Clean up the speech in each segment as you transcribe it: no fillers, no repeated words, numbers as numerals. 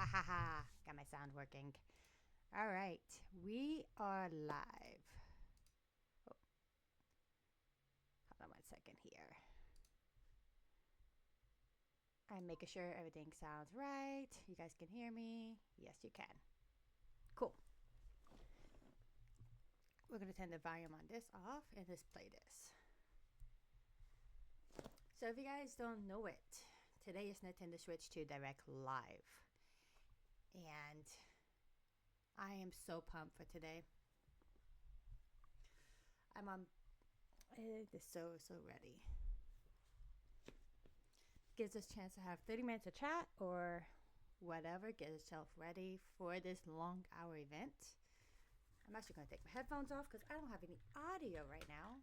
Ha ha ha. Got my sound working. All right. We are live. Oh, hold on 1 second here. I'm making sure everything sounds right. You guys can hear me. Yes, you can. Cool. We're going to turn the volume on this off and just play this. So if you guys don't know it, today is Nintendo Switch 2 Direct Live. And I am so pumped for today. I'm just so ready. Gives us a chance to have 30 minutes of chat or whatever. Get yourself ready for this long hour event. I'm actually going to take my headphones off because I don't have any audio right now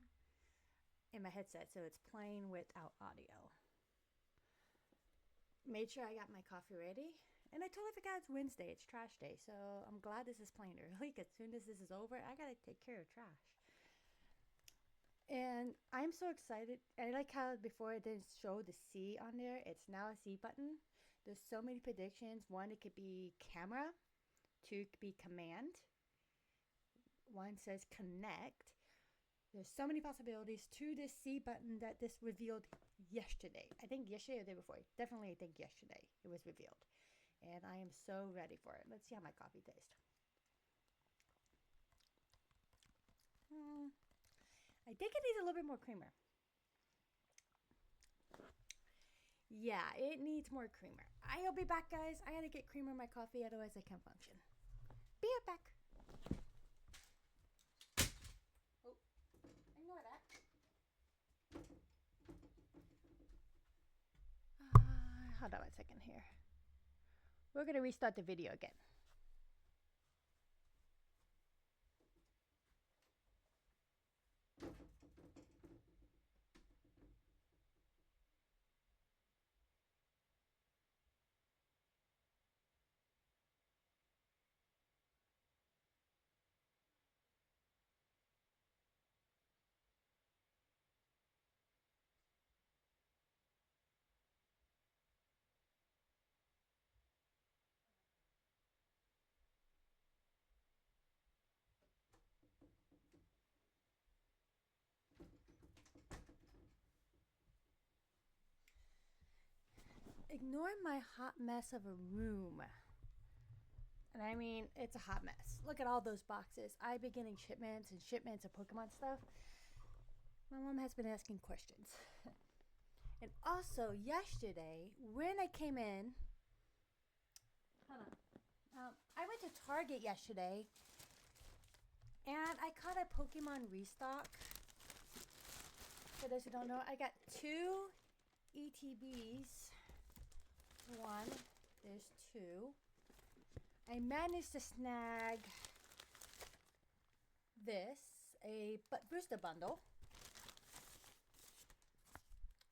in my headset, so it's playing without audio. Made sure I got my coffee ready. And I totally forgot it's Wednesday. It's trash day. So I'm glad this is playing early because as soon as this is over, I got to take care of trash. And I'm so excited. I like how before it didn't show the C on there. It's now a C button. There's so many predictions. One, it could be camera. Two, it could be command. One says connect. There's so many possibilities to this C button that this revealed yesterday. I think yesterday or the day before. Definitely I think yesterday it was revealed. And I am so ready for it. Let's see how my coffee tastes. I think it needs a little bit more creamer. Yeah, it needs more creamer. I'll be back, guys. I gotta get creamer in my coffee, otherwise I can't function. Be right back. Oh, ignore that. Hold on 1 second here. We're gonna restart the video again. Ignore my hot mess of a room. And I mean, it's a hot mess. Look at all those boxes. I've been getting shipments and shipments of Pokemon stuff. My mom has been asking questions. And also, yesterday, when I came in, hold on. I went to Target yesterday, and I caught a Pokemon restock. For those who don't know, I got 2 ETBs. One, there's 2. I managed to snag this, a booster bundle.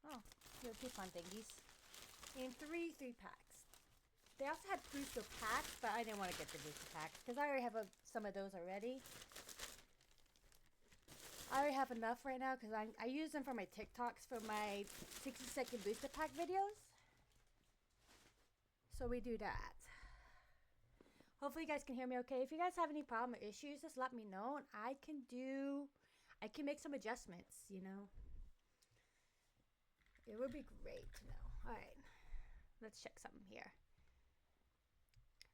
Oh, here are 2 fun thingies. And 3 packs. They also had booster packs, but I didn't want to get the booster packs because I already have some of those already. I already have enough right now because I use them for my TikToks for my 60-second booster pack videos. So we do that. Hopefully you guys can hear me okay. If you guys have any problem or issues, just let me know and I can make some adjustments, you know. It would be great to know. All right, let's check something here.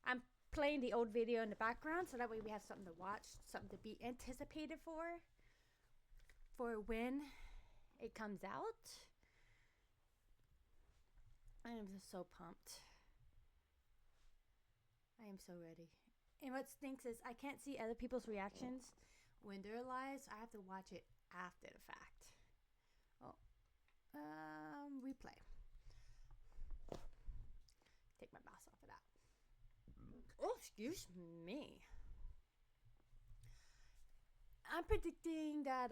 I'm playing the old video in the background so that way we have something to watch, something to be anticipated for when it comes out. I am just so pumped. I am so ready. And what stinks is I can't see other people's reactions when they're live, so I have to watch it after the fact. Oh, replay. Take my mouse off of that. Oh, excuse me. I'm predicting that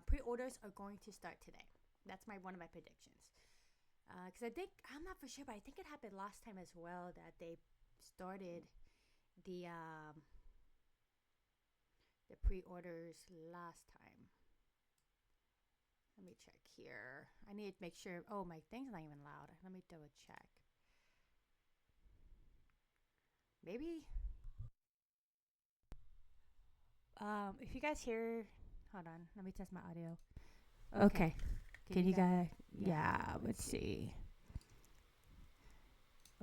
pre-orders are going to start today. That's one of my predictions. Because I'm not for sure, but I think it happened last time as well that they started the pre-orders last time. Let me check here. I need to make sure. Oh, my thing's not even loud. Let me double check. Maybe. If you guys hear, hold on, let me test my audio. Okay. Can you guys? Yeah. Let's see.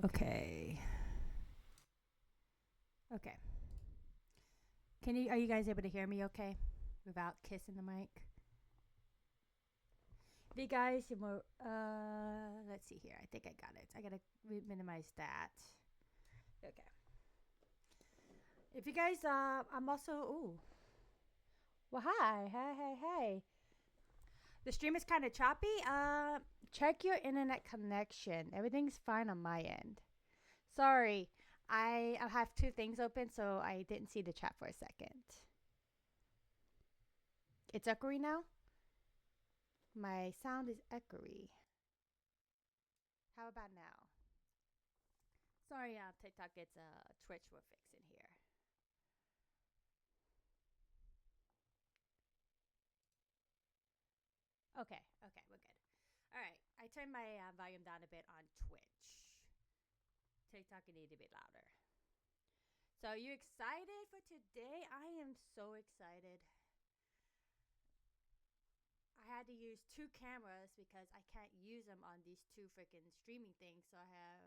Okay. Okay. Can you? Are you guys able to hear me? Okay, without kissing the mic. The guys, let's see here. I think I got it. I gotta minimize that. Okay. If you guys, I'm also. Ooh. Well, hi, hey. The stream is kind of choppy. Check your internet connection. Everything's fine on my end. Sorry, I have two things open, so I didn't see the chat for a second. It's echoey now. My sound is echoey. How about now? Sorry, TikTok. It's Twitch we're fixing here. Okay, we're good. All right, I turned my volume down a bit on Twitch. TikTok, it need to be louder. So, you excited for today? I am so excited. I had to use two cameras because I can't use them on these two freaking streaming things. So, I have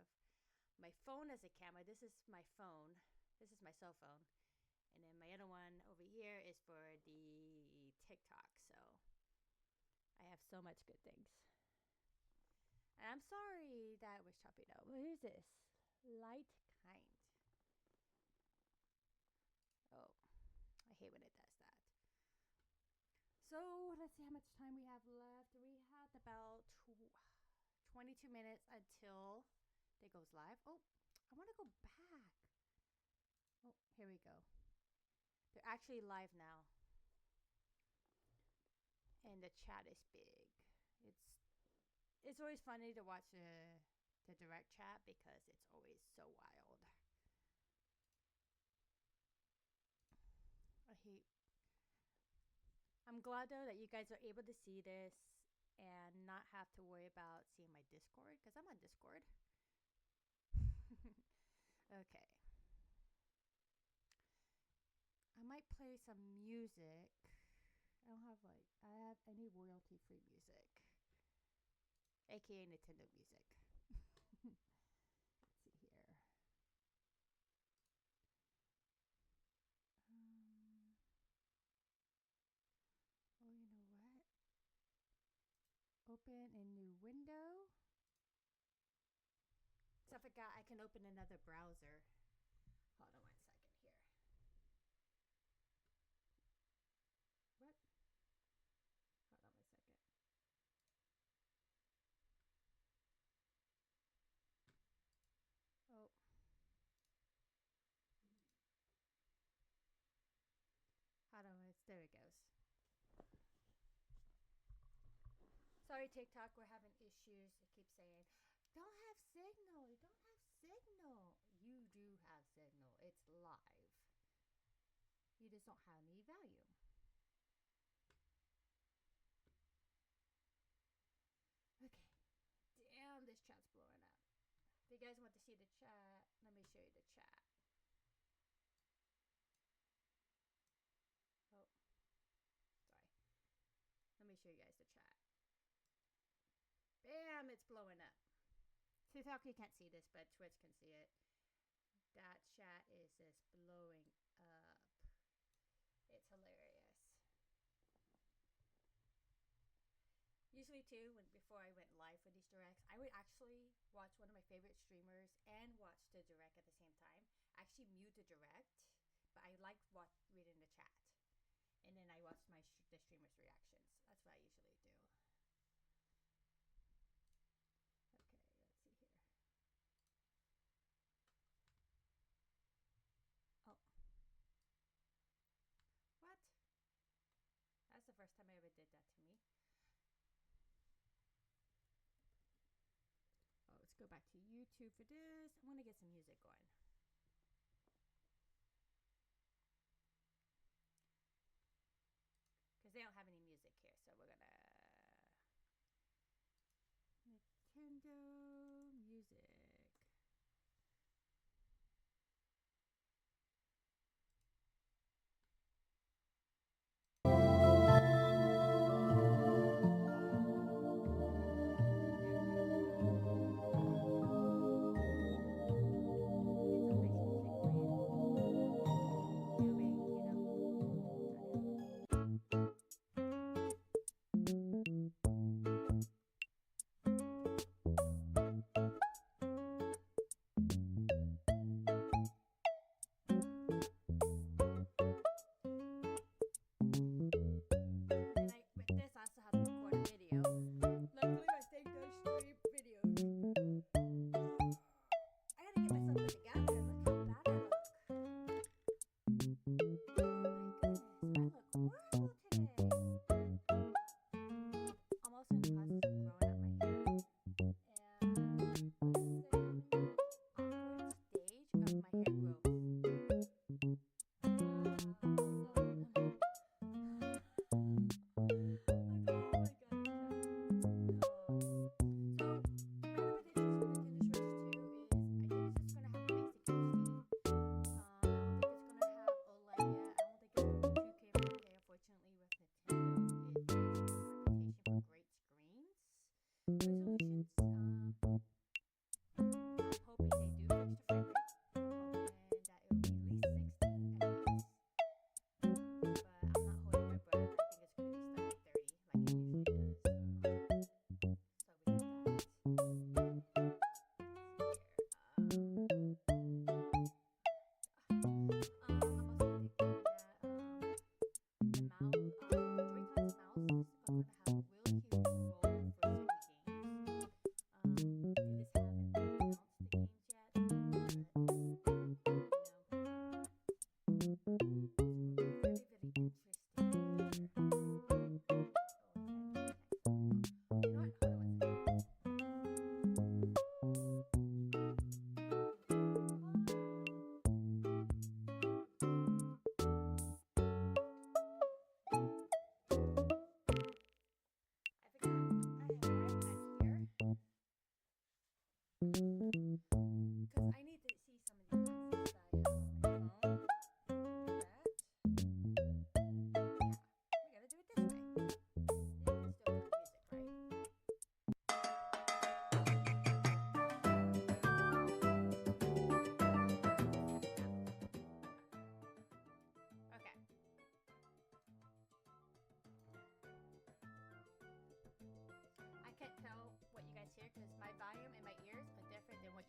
my phone as a camera. This is my phone. This is my cell phone. And then my other one over here is for the TikTok. So, I have so much good things. And I'm sorry that was choppy though. Who's this? Light kind. Oh, I hate when it does that. So let's see how much time we have left. We have about 22 minutes until it goes live. Oh, I want to go back. Oh, here we go. They're actually live now. And the chat is big. It's always funny to watch the direct chat because it's always so wild. I'm glad though that you guys are able to see this and not have to worry about seeing my Discord because I'm on Discord. Okay. I might play some music. I have any royalty free music, aka Nintendo music. Let's see here. Oh, you know what? Open a new window. So I forgot I can open another browser. Hold on 1 second here. What? Hold on 1 second. Oh. Hold on. There it goes. Sorry, TikTok, we're having issues. It keeps saying, don't have signal. You don't have signal. You do have signal. It's live. You just don't have any volume. Okay. Damn, this chat's blowing up. If you guys want to see the chat, let me show you the chat. Oh, sorry. Let me show you guys the chat. Bam, it's blowing up. TikTok, you can't see this, but Twitch can see it. That chat is just blowing up. It's hilarious. Usually too, before I went live for these directs, I would actually watch one of my favorite streamers and watch the direct at the same time. I actually mute the direct, but I like reading the chat, and then I watch the streamers' reactions. That's what I usually do. Okay, let's see here. Oh, what? That's the first time I ever did that to me. Oh, let's go back to YouTube for this. I want to get some music going. Because they don't have any music here, so we're gonna Nintendo music.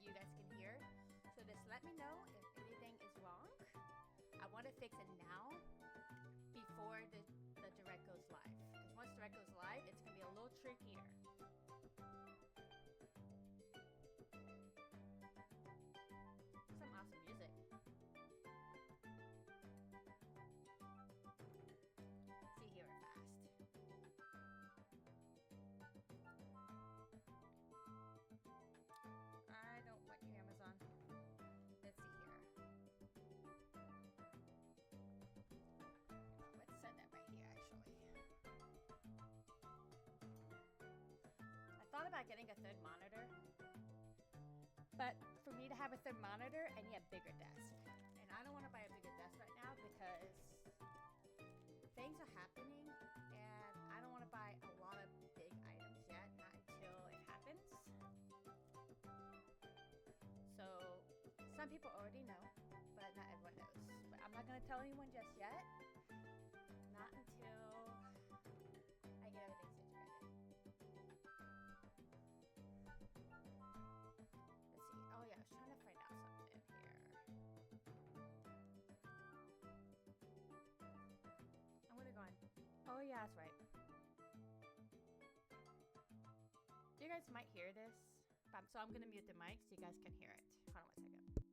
you guys can hear. So just let me know if anything is wrong. I want to fix it now before the direct goes live. Because once direct goes live, it's going to be a little trickier. Some awesome music. See here fast. I don't want Amazon. Let's see here. Let's set that right here actually. I thought about getting a third monitor, but for me to have a third monitor, I need a bigger desk. And I don't want to buy a bigger desk right now because things are happening and I don't want to buy a lot of big items yet, not until it happens. So some people already know, but not everyone knows. But I'm not going to tell anyone just yet. Not until I get everything situated. Let's see. Oh yeah, I was trying to find out something here. I'm gonna go on. Oh yeah, that's right. You guys might hear this, so I'm gonna mute the mic so you guys can hear it. Hold on 1 second.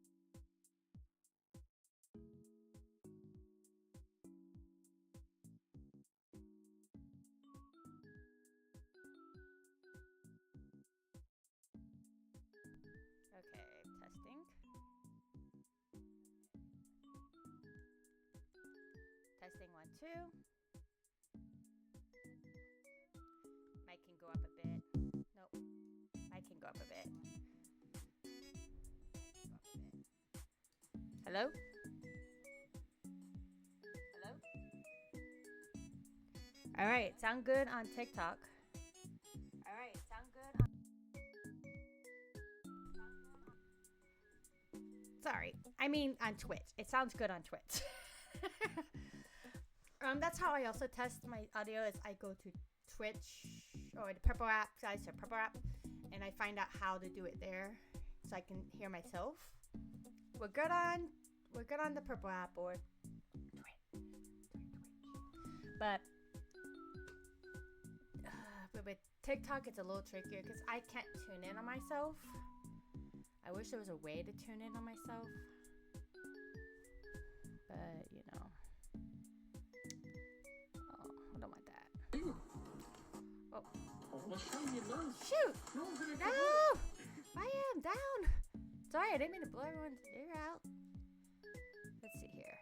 Okay, testing. Testing 1, 2. Mic can go up a bit. Nope. Mic can go up a bit. Hello? Hello? All right, sound good on TikTok. All right, sound good on... Sorry, I mean on Twitch. It sounds good on Twitch. That's how I also test my audio is I go to Twitch or the Purple app, guys, or Purple app, and I find out how to do it there so I can hear myself. We're good on the Purple app or Twitch. But with TikTok it's a little trickier because I can't tune in on myself. I wish there was a way to tune in on myself, but you know. Oh, I don't want that. Oh, shoot! No! I am down. Sorry, I didn't mean to blow everyone's ear out. Let's see here.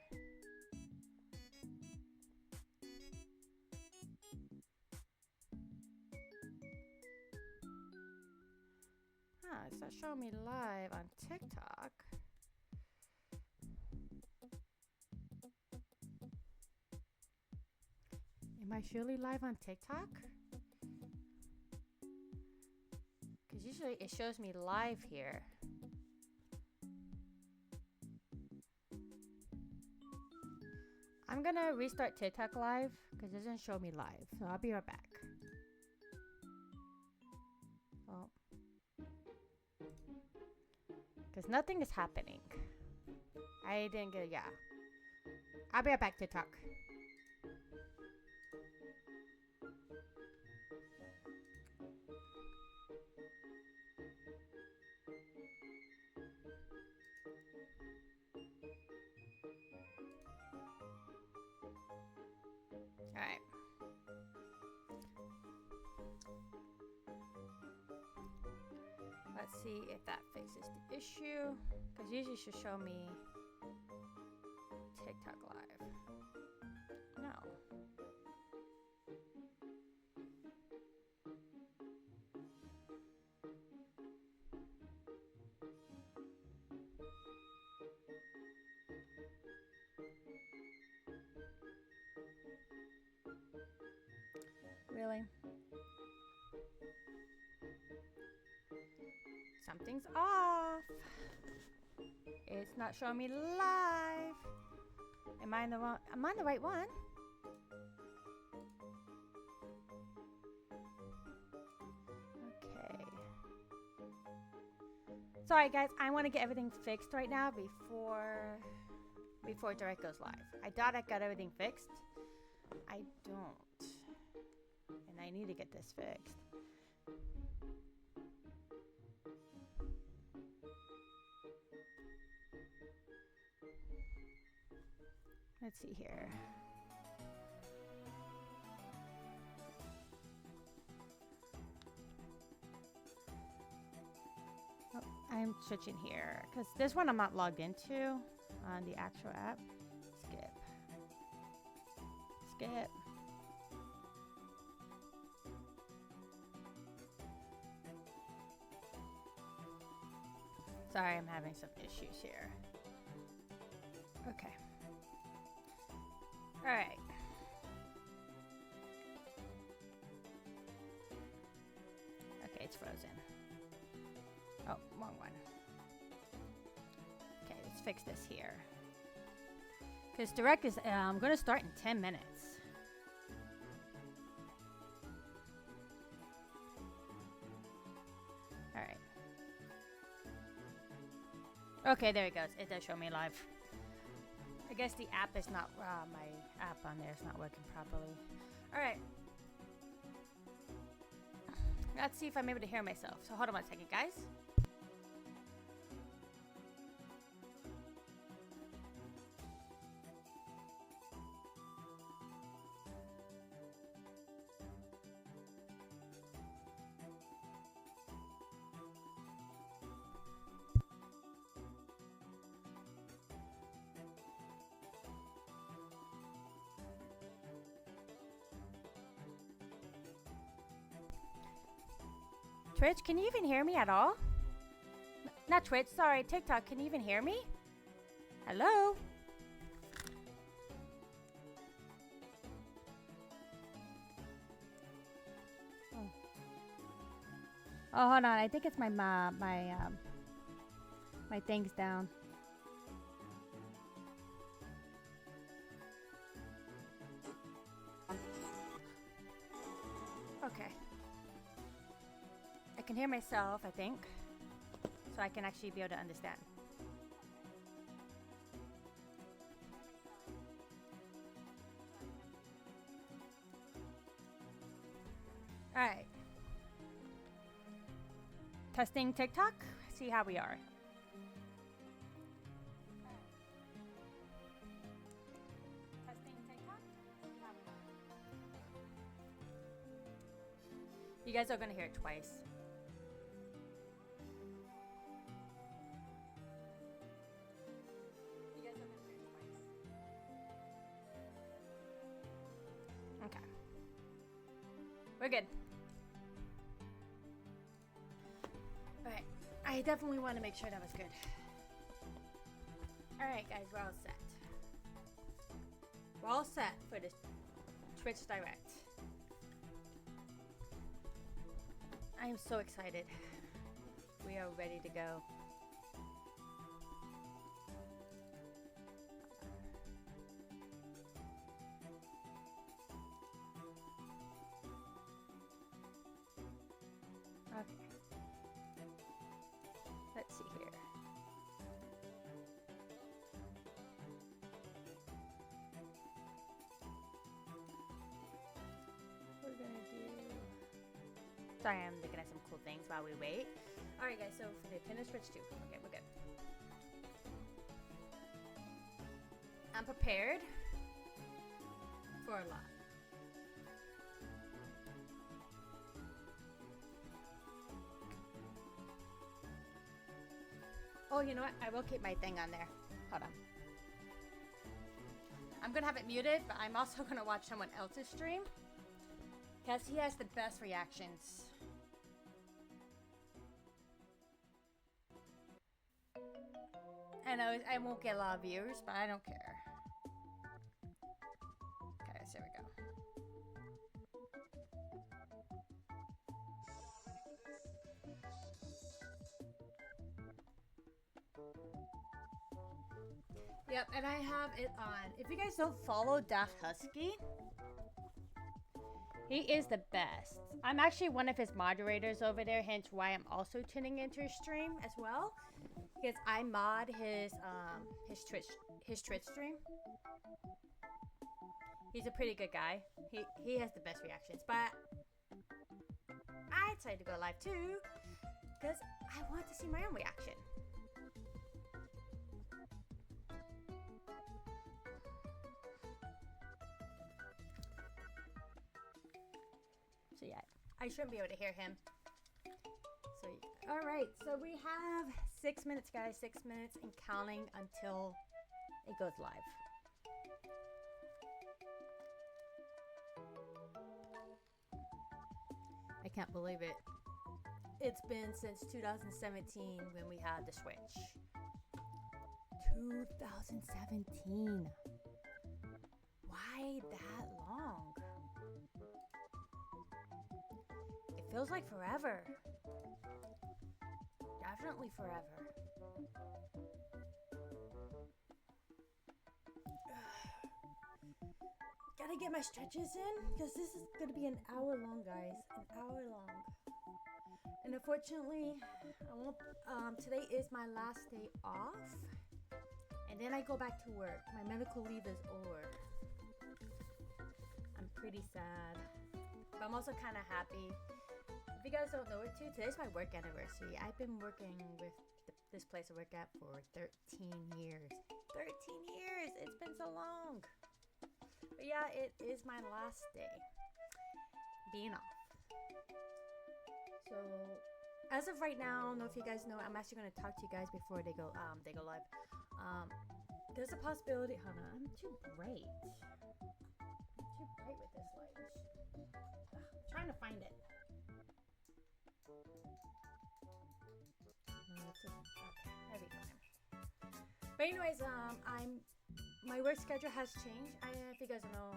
It's not showing me live on TikTok. Am I surely live on TikTok? Because usually it shows me live here. I'm gonna restart TikTok live because it doesn't show me live. So I'll be right back. Oh. Because nothing is happening. I didn't get, yeah. I'll be right back, TikTok. Alright. Let's see if that fixes the issue. Because usually it should show me TikTok live. No. Really? Something's off. It's not showing me live. Am I in the wrong? Am I on the right one? Okay. Sorry guys, I want to get everything fixed right now before Direct goes live. I thought I got everything fixed. I don't. And I need to get this fixed. Let's see here. Oh, I'm switching here because this one I'm not logged into on the actual app. Skip. Skip. Sorry, I'm having some issues here. Okay. All right. Okay, it's frozen. Oh, wrong one. Okay, let's fix this here. Because Direct is going to start in 10 minutes. All right. Okay, there it goes. It does show me live. I guess the app is not, my app on there is not working properly. All right. Let's see if I'm able to hear myself. So hold on one second, guys. Twitch, can you even hear me at all? Not Twitch, sorry, TikTok, can you even hear me? Hello? Oh, hold on, I think it's my thing's down. Okay. I can hear myself, I think, so I can actually be able to understand. All right. Testing TikTok, see how we are. Testing TikTok, see how we are. You guys are gonna hear it twice. We're good. Alright. I definitely want to make sure that was good. Alright guys, we're all set. We're all set for this Twitch Direct. I am so excited. We are ready to go. Okay. Let's see here. We're gonna do... Sorry, I'm looking at some cool things while we wait. Alright guys, so for the Nintendo Switch 2. Okay, we're good. I'm prepared for a lot. Oh, you know what? I will keep my thing on there. Hold on. I'm going to have it muted, but I'm also going to watch someone else's stream because he has the best reactions. I know I won't get a lot of views, but I don't care. Okay, so there we go. Yep, and I have it on. If you guys don't follow Daft Husky, He is the best. I'm actually one of his moderators over there, hence why I'm also tuning into his stream as well. Because I mod his Twitch stream. He's a pretty good guy. He has the best reactions, but I decided to go live too because I want to see my own reaction. So yeah, I shouldn't be able to hear him. So all right, so we have 6 minutes, guys. 6 minutes and counting until it goes live. I can't believe it. It's been since 2017 when we had the Switch. 2017. Why that long? It feels like forever. Definitely forever. Gotta get my stretches in because this is gonna be an hour long, guys. An hour long. And unfortunately, I won't. Today is my last day off, and then I go back to work. My medical leave is over. I'm pretty sad, but I'm also kind of happy. If you guys don't know it too, today's my work anniversary. I've been working with this place I work at for 13 years. 13 years! It's been so long. But yeah, it is my last day being off. So as of right now, I don't know if you guys know, I'm actually gonna talk to you guys before they go live. There's a possibility. Hold on, I'm too bright. I'm too bright with this light. I'm trying to find it. Okay, there we go. But anyways, my work schedule has changed. If you guys don't know,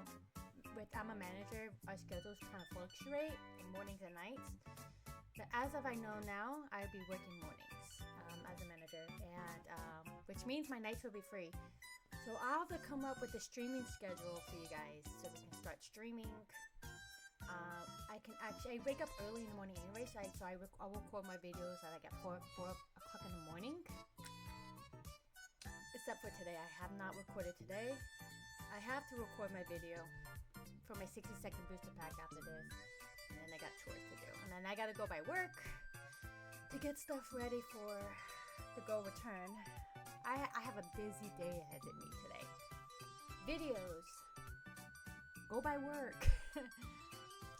I'm a manager. Our schedules kind of fluctuate in mornings and nights. But as of I know now, I'll be working mornings as a manager, and which means my nights will be free. So I'll have to come up with a streaming schedule for you guys so we can start streaming. I wake up early in the morning anyway, so I'll record my videos at like at 4 o'clock in the morning. Except for today, I have not recorded today. I have to record my video for my 60-second booster pack after this. And then I got chores to do. And then I gotta go by work to get stuff ready for the go return. I have a busy day ahead of me today. Videos. Go by work.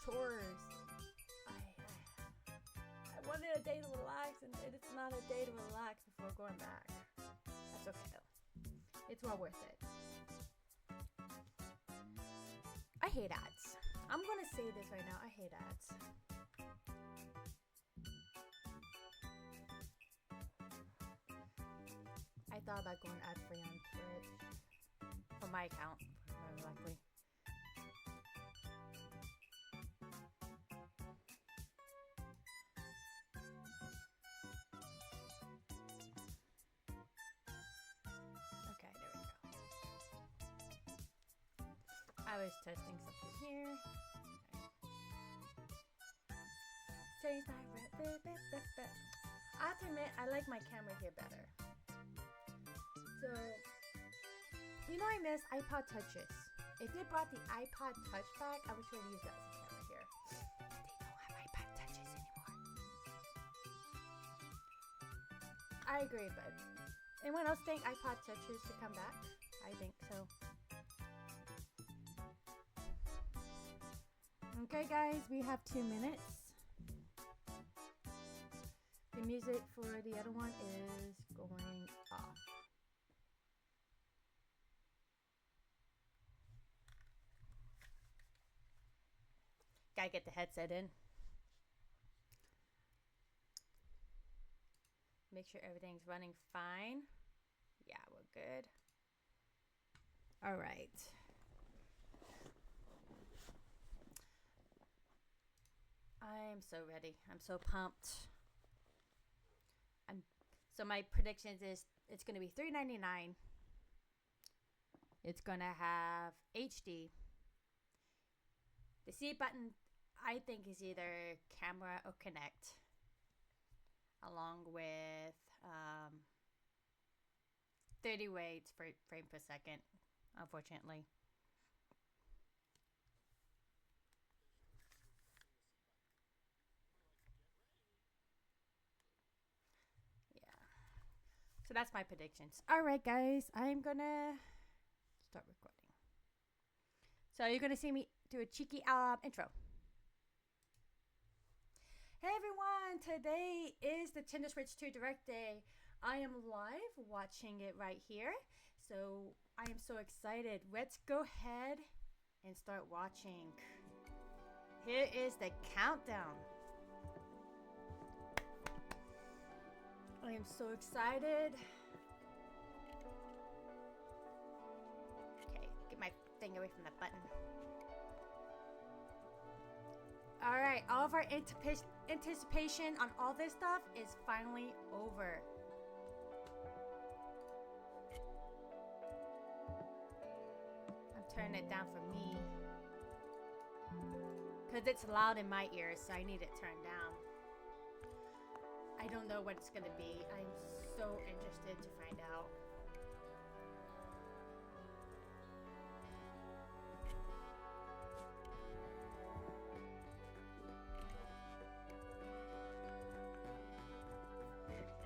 Chores. I wanted a day to relax, and it's not a day to relax before going back. That's okay though. It's well worth it. I hate ads. I'm gonna say this right now. I hate ads. I thought about going ad free on Twitch for my account, more likely. I was testing something here. Change my I have to admit, I like my camera here better. So, you know I miss iPod Touches. If they brought the iPod Touch back, I would sure use that as a camera here. They don't have iPod Touches anymore. I agree, but anyone else think iPod Touches should come back? I think so. Okay guys, we have 2 minutes. The music for the other one is going off. Gotta get the headset in. Make sure everything's running fine. Yeah, we're good. All right. I'm so ready. I'm so pumped. So my predictions is it's going to be $3.99. It's going to have HD. The C button, I think, is either camera or connect, along with 30 waits for frame per second, unfortunately. So that's my predictions. All right, guys, I'm gonna start recording. So you're gonna see me do a cheeky intro. Hey everyone, today is the Nintendo Switch 2 Direct Day. I am live watching it right here. So I am so excited. Let's go ahead and start watching. Here is the countdown. I am so excited. Okay, get my thing away from the button. Alright, all of our anticipation on all this stuff is finally over. I'm turning it down for me, because it's loud in my ears, so I need it turned down. I don't know what it's gonna be. I'm so interested to find out.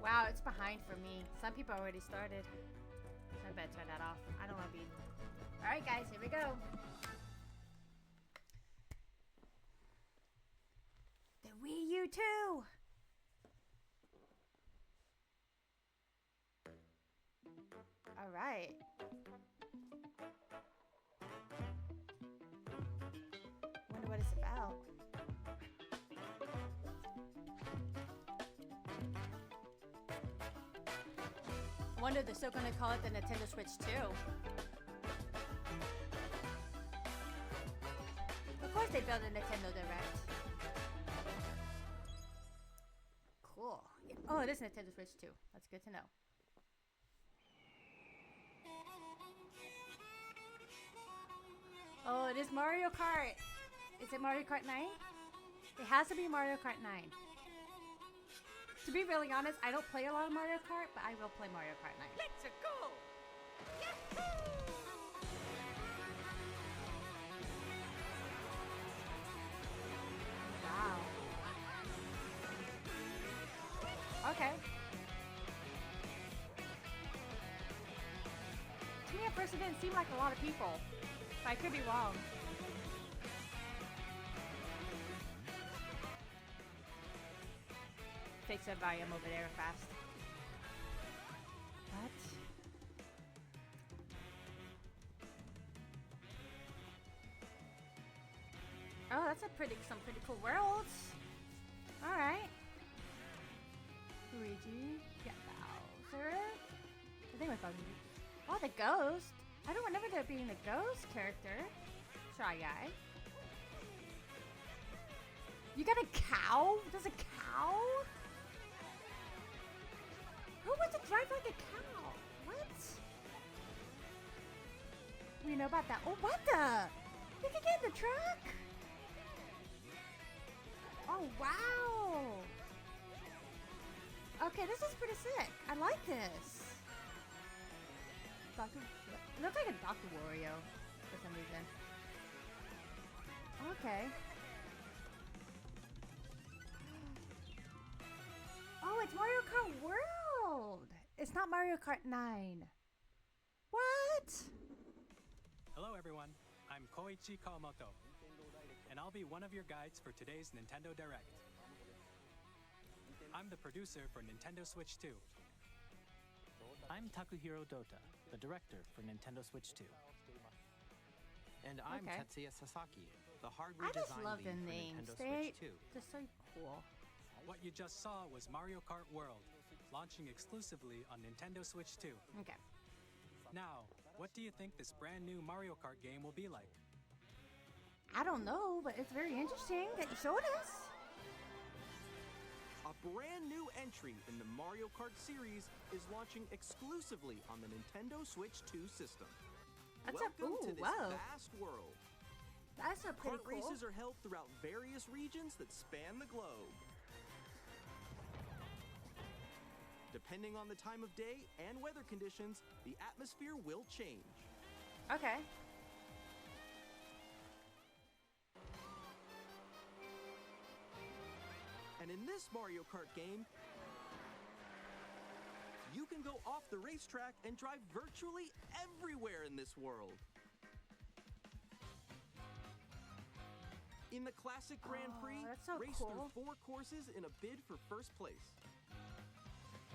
Wow, it's behind for me. Some people already started. I better turn that off. I don't want to be... Alright guys, here we go. The Wii U 2! Alright. Wonder what it's about. Wonder if they're still gonna call it the Nintendo Switch 2. Of course they built a Nintendo Direct. Cool. Yeah. Oh, it is Nintendo Switch 2. That's good to know. Oh, it is Mario Kart. Is it Mario Kart 9? It has to be Mario Kart 9. To be really honest, I don't play a lot of Mario Kart, but I will play Mario Kart 9. Let's go! Yahoo! Wow. Okay. To me at first it didn't seem like a lot of people. But I could be wrong. Fix that volume over there fast. What? Oh, that's some pretty cool worlds. Alright. Luigi. Yeah, Bowser. I think we're Bowser. Oh, the ghost. I don't remember there being a ghost character. Shy Guy. You got a cow? There's a cow? Who wants to drive like a cow? What? We know about that. Oh, what the? You can get in the truck? Oh, wow. Okay, this is pretty sick. I like this. It looks like a Dr. Wario for some reason. Okay. Oh, it's Mario Kart World! It's not Mario Kart 9. What? Hello everyone, I'm Koichi Kawamoto, and I'll be one of your guides for today's Nintendo Direct. I'm the producer for Nintendo Switch 2. I'm Takuhiro Dota, the director for Nintendo Switch 2. And I'm Okay. Tetsuya Sasaki, the hardware I just design love lead the for names. Nintendo They're Switch 2. just so cool. What you just saw was Mario Kart World, launching exclusively on Nintendo Switch 2. Okay. Now, what do you think this brand new Mario Kart game will be like? I don't know, but it's very interesting that you showed us. A brand new entry in the Mario Kart series is launching exclusively on the Nintendo Switch 2 system. That's Welcome to this wow. vast world. That's a pretty Kart cool. races are held throughout various regions that span the globe. Depending on the time of day and weather conditions, the atmosphere will change. Okay. And in this Mario Kart game, you can go off the racetrack and drive virtually everywhere in this world. In the classic Grand Prix, that's so race cool. through 4 courses in a bid for first place.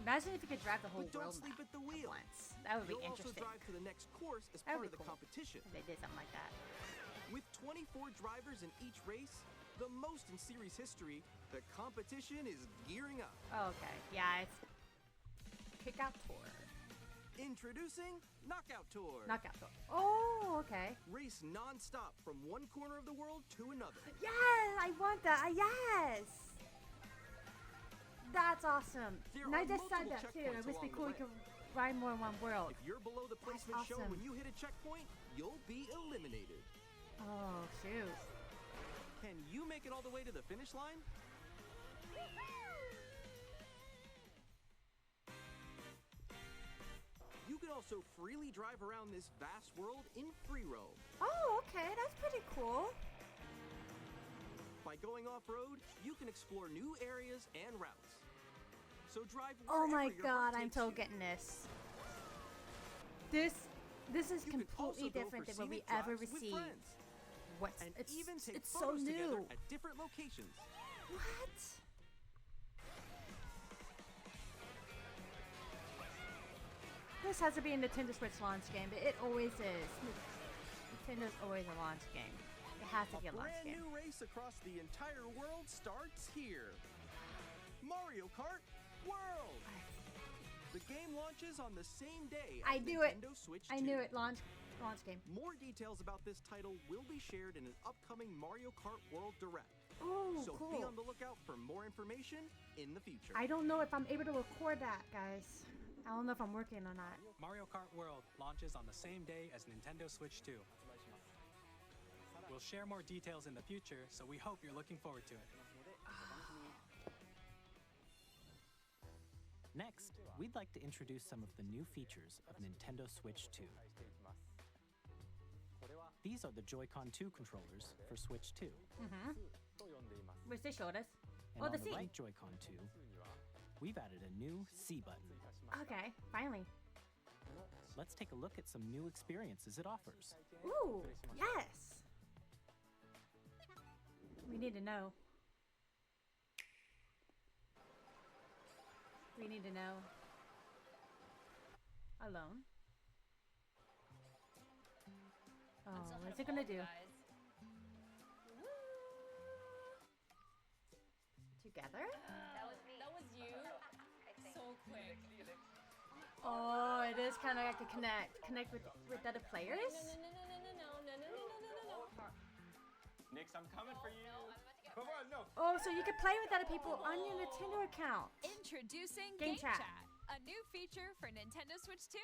Imagine if you could drive the whole But don't world sleep map at the wheel. once. That would be You'll also interesting. drive to the next course as That part would of be the cool. competition. If they did something like that. With 24 drivers in each race, the most in series history, the competition is gearing up. Okay. Yeah, it's Kickout Tour. Introducing Knockout Tour. Knockout Tour. Oh, okay. Race non-stop from one corner of the world to another. Yes, I want that. Yes. That's awesome. There And I are just said multiple that too. It checkpoints must be along cool. the We could ride more in one world. If you're below the placement shown awesome. when you hit a checkpoint, you'll be eliminated. Oh shoot. Can you make it all the way to the finish line? You can also freely drive around this vast world in free roam. Oh, okay. That's pretty cool. By going off-road, you can explore new areas and routes. So drive Oh my wherever your heart god, I'm takes so you. getting this. This is You can completely also go different for than what we scenic ever drives with received. friends, What's and it's even take it's so photos together new. at different locations. What? This has to be a Nintendo Switch launch game, but it always is. Nintendo's always a launch game. It has to be a launch Brand game. new race across the entire world starts here. Mario Kart World. The game launches on the same day as I knew it. Nintendo Switch 2. I knew it. Launch game. More details about this title will be shared in an upcoming Mario Kart World Direct. Oh, So cool. be on the lookout for more information in the future. I don't know if I'm able to record that, guys. I don't know if I'm working or not. Mario Kart World launches on the same day as Nintendo Switch 2. We'll share more details in the future, so we hope you're looking forward to it. Next, we'd like to introduce some of the new features of Nintendo Switch 2. These are the Joy-Con 2 controllers for Switch 2. Which they showed us. And Oh, on the the C. right Joy-Con 2, we've added a new C button. Okay, finally. Let's take a look at some new experiences it offers. Ooh, yes. We need to know. We need to know. Alone. Oh, what's it gonna do? Together? That was you. So quick. Oh, it is kind of like a connect with other players. Nix, I'm coming for you. Come on, no. Oh, so you can play with other people on your Nintendo account. Introducing Game Game Chat. Chat, a new feature for Nintendo Switch 2.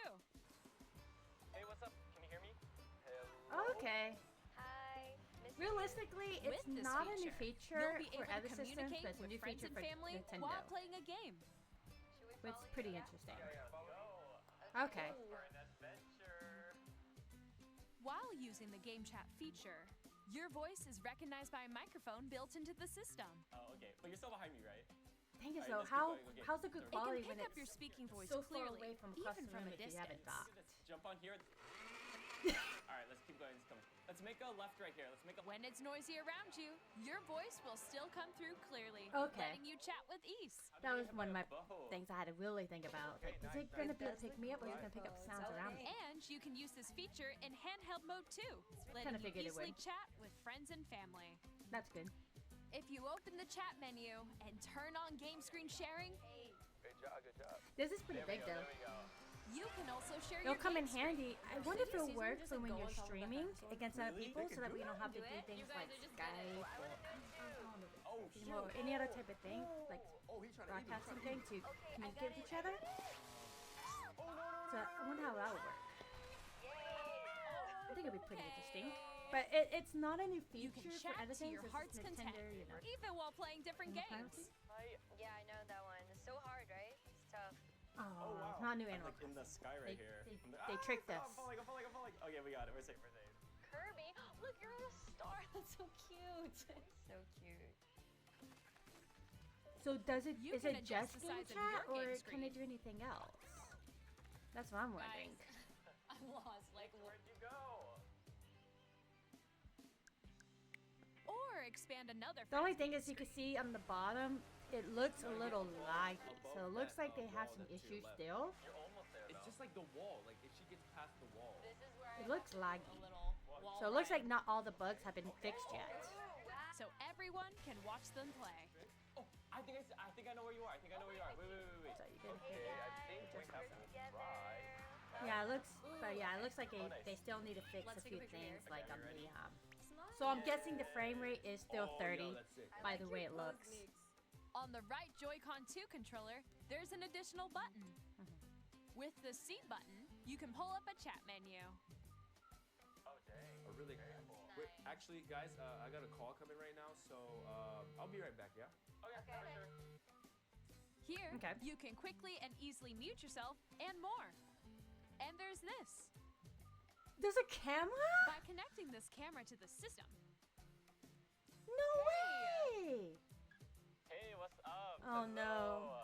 Hey, what's up? Can you hear me? Okay. Hi. Realistically, it's With this not a new feature you'll be for able other to systems, communicate but it's a with new friends feature and for family Nintendo. while playing a game. Which is pretty interesting. Okay. For an adventure. While using the Game Chat feature, your voice is recognized by a microphone built into the system. Oh, okay. But you're still behind me, right? Thing is Alright, though, let's keep going. Okay, how's the good sorry. It quality can when pick up it's your speaking voice so far clearly, away from even from a if you have it distance. docked? Let's jump on here. Alright, let's keep going. It's coming. Let's make a left right here. Let's make a. When it's noisy around you, your voice will still come through clearly, Okay. letting you chat with ease. That was one of my bow. things I had to really think about. Like, is it gonna be able to pick me up, or is it gonna pick up sounds around me? And you can use this feature in handheld mode too, letting Kinda you figured it easily would. chat with friends and family. That's good. If you open the chat menu and turn on game screen sharing, Good job, good job. This is pretty big though. There we go. you can also share It'll your come in game screen. handy. I wonder if it'll work for when you're streaming against other people, so that we don't have to do things like Skype or Oh, you know, or any other type of thing, like broadcasting thing to communicate with each other. So I wonder how that would work. I think it'd be pretty interesting. But it's not a new You feature can for chat to editing. your This is heart's content, Nintendo, you know. even while playing different Animal games. Yeah, I know that one. It's so hard, right? It's tough. Oh, it's not new Animal Like in the sky right here. They tricked us. I'm falling. Okay, we got it. We're safe. Kirby, look, you're on a star. That's so cute. So cute. So does it You is can it adjust just the game size of chat your or game can it screen. do anything else? That's what I'm wondering. I'm lost. Like, Where'd you go? Or expand another The only friend's thing is you can see on the bottom, it looks a little laggy. So it looks like they have some issues still. You're almost there. It's just like the wall. Like if she gets past the wall. this is where It looks laggy. a little wall. So it looks like not all the bugs have been fixed yet. so everyone can watch them play. Oh, I think I know where you are. Wait. So you can I think we have to try. Yeah, it looks like they still need to fix Let's a take a few picture things here. like on the So I'm guessing the frame rate is still 30 that's sick. by the way it looks. On the right Joy-Con 2 controller, there's an additional button. With the C button, you can pull up a chat menu. Oh dang. Oh really? Wait, actually, guys, I got a call coming right now, so I'll be right back. Yeah. Okay. For sure. Here, Okay. you can quickly and easily mute yourself and more. And there's this. There's a camera? By connecting this camera to the system, No way! Hey, what's up? Oh no.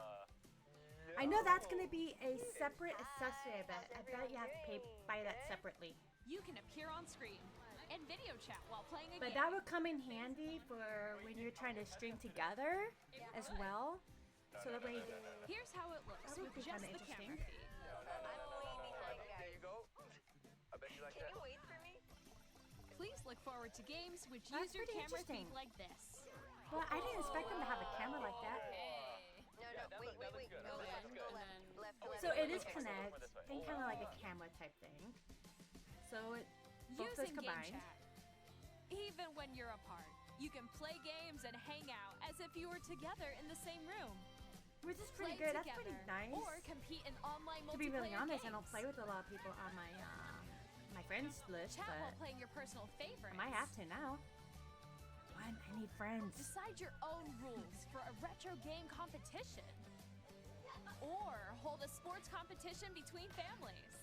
I know that's gonna be a separate accessory, I bet. I bet you have to buy that separately. you can appear on screen and video chat while playing a But game. that would come in handy for when you're trying to stream together as well. So that way, Here's how it looks That would with be just kinda the camera interesting. feed. There you go. I bet you like Can that. you wait for me? Please look forward to games which That's use your pretty camera interesting. feed like this. well, I didn't expect them to have a camera like that. No, wait. that looks good. Go That left, looks go good. left. Left, So left. it is Okay. Connect this way. and kind of like a camera type thing. So it both those Using game combined. chat. Even when you're apart, you can play games and hang out as if you were together in the same room. Which is pretty Play good. That's together, pretty nice. Or compete in online multiplayer To be really honest, I don't games. play with a lot of people on my friends list, Chat while but playing your personal favorites. I might have to now. I need friends. Decide your own rules for a retro game competition. Or hold a sports competition between families.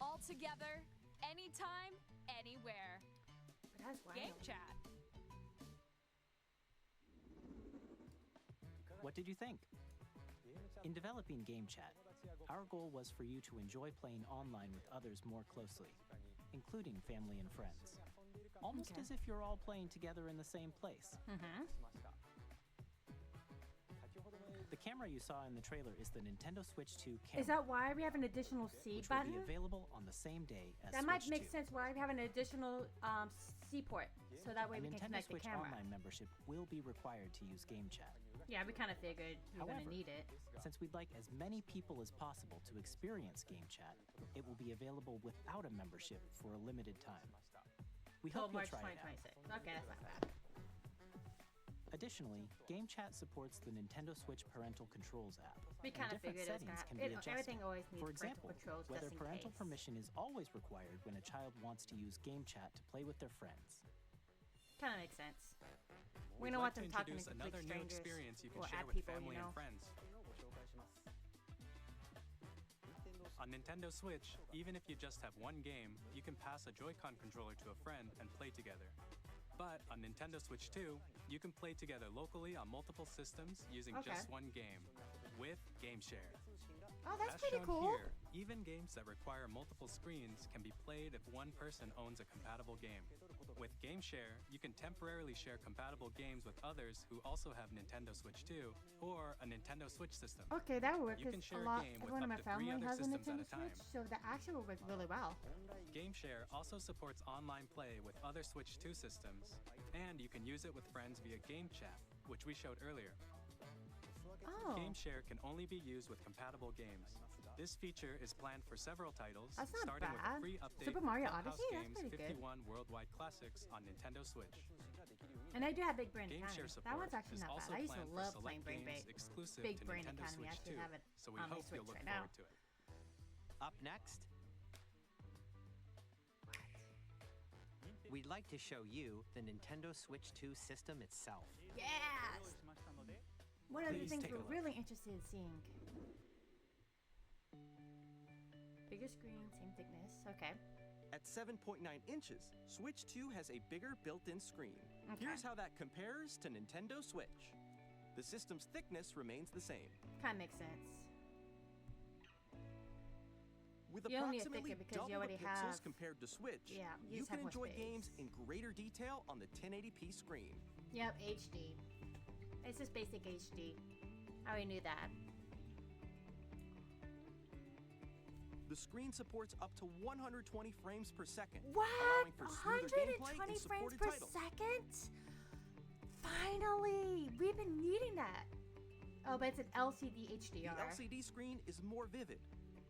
All together, anytime, anywhere. But that's wild. Game chat. What did you think? In developing Game Chat, our goal was for you to enjoy playing online with others more closely, including family and friends. Almost Okay. as if you're all playing together in the same place. Mm-hmm. The camera you saw in the trailer is the Nintendo Switch 2 camera, Is that why we have an additional C which will button? be available on the same day as That might Switch make 2. sense why we have an additional C port, so that way A we can Nintendo connect the Switch camera. Online membership will be required to use Game Chat. Yeah, we kind of figured we were However, gonna need it. Since we'd like as many people as possible to experience Game Chat, it will be available without a membership for a limited time. We Till hope you'll March try it out. 2026. Okay, that's not bad. Additionally, Game Chat supports the Nintendo Switch Parental Controls app. We and kind of different figured it was settings gonna. can be adjusted. Everything always needs For parental example, controls whether just in parental case. permission is always required when a child wants to use Game Chat to play with their friends. Kind of makes sense. We We'd don't like want them to talking to introduce complete another new strangers experience you can or share add with people, family you know. and friends. On Nintendo Switch, even if you just have one game, you can pass a Joy-Con controller to a friend and play together. But on Nintendo Switch 2, you can play together locally on multiple systems using Okay. just one game with Game Share. Oh, that's As pretty shown cool. here, even games that require multiple screens can be played if one person owns a compatible game. With Game Share, you can temporarily share compatible games with others who also have Nintendo Switch 2 or a Nintendo Switch system. Okay, that would work. You can 'Cause share a a lot. game with Everyone in up my to 3 family other has a systems at a Nintendo time. Switch, so that actually will work really well. GameShare also supports online play with other Switch 2 systems, and you can use it with friends via Game Chat, which we showed earlier. Oh, GameShare can only be used with compatible games. This feature is planned for several titles, That's not starting with bad. a free update Super Mario of Clubhouse Odyssey? That's Games pretty good. 51 Worldwide Classics on Nintendo Switch. and I do have Big Brain GameShare Academy. support That one's actually is not also bad. I used to planned for love select playing Brain games Bait. exclusive Big to Brain Nintendo Academy. I Switch actually 2, have it so we on my hope you'll Switch look right now. forward to it. Up next, we'd like to show you the Nintendo Switch 2 system itself. Yes! One of the Please things take a we're look. really interested in seeing. Bigger screen, same thickness. Okay. At 7.9 inches, Switch 2 has a bigger built-in screen. Okay. Here's how that compares to Nintendo Switch. The system's thickness remains the same. Kind of makes sense. With You only need it approximately thicker because double you already the pixels have- compared to Switch, Yeah, you you just can have more enjoy games space. in greater detail on the 1080p screen. Yep, HD. It's just basic HD. I already knew that. The screen supports up to 120 frames per second, What? allowing for smoother gameplay 120 and frames supported per titles. second? Finally! We've been needing that. Oh, but it's an LCD The HDR. LCD screen is more vivid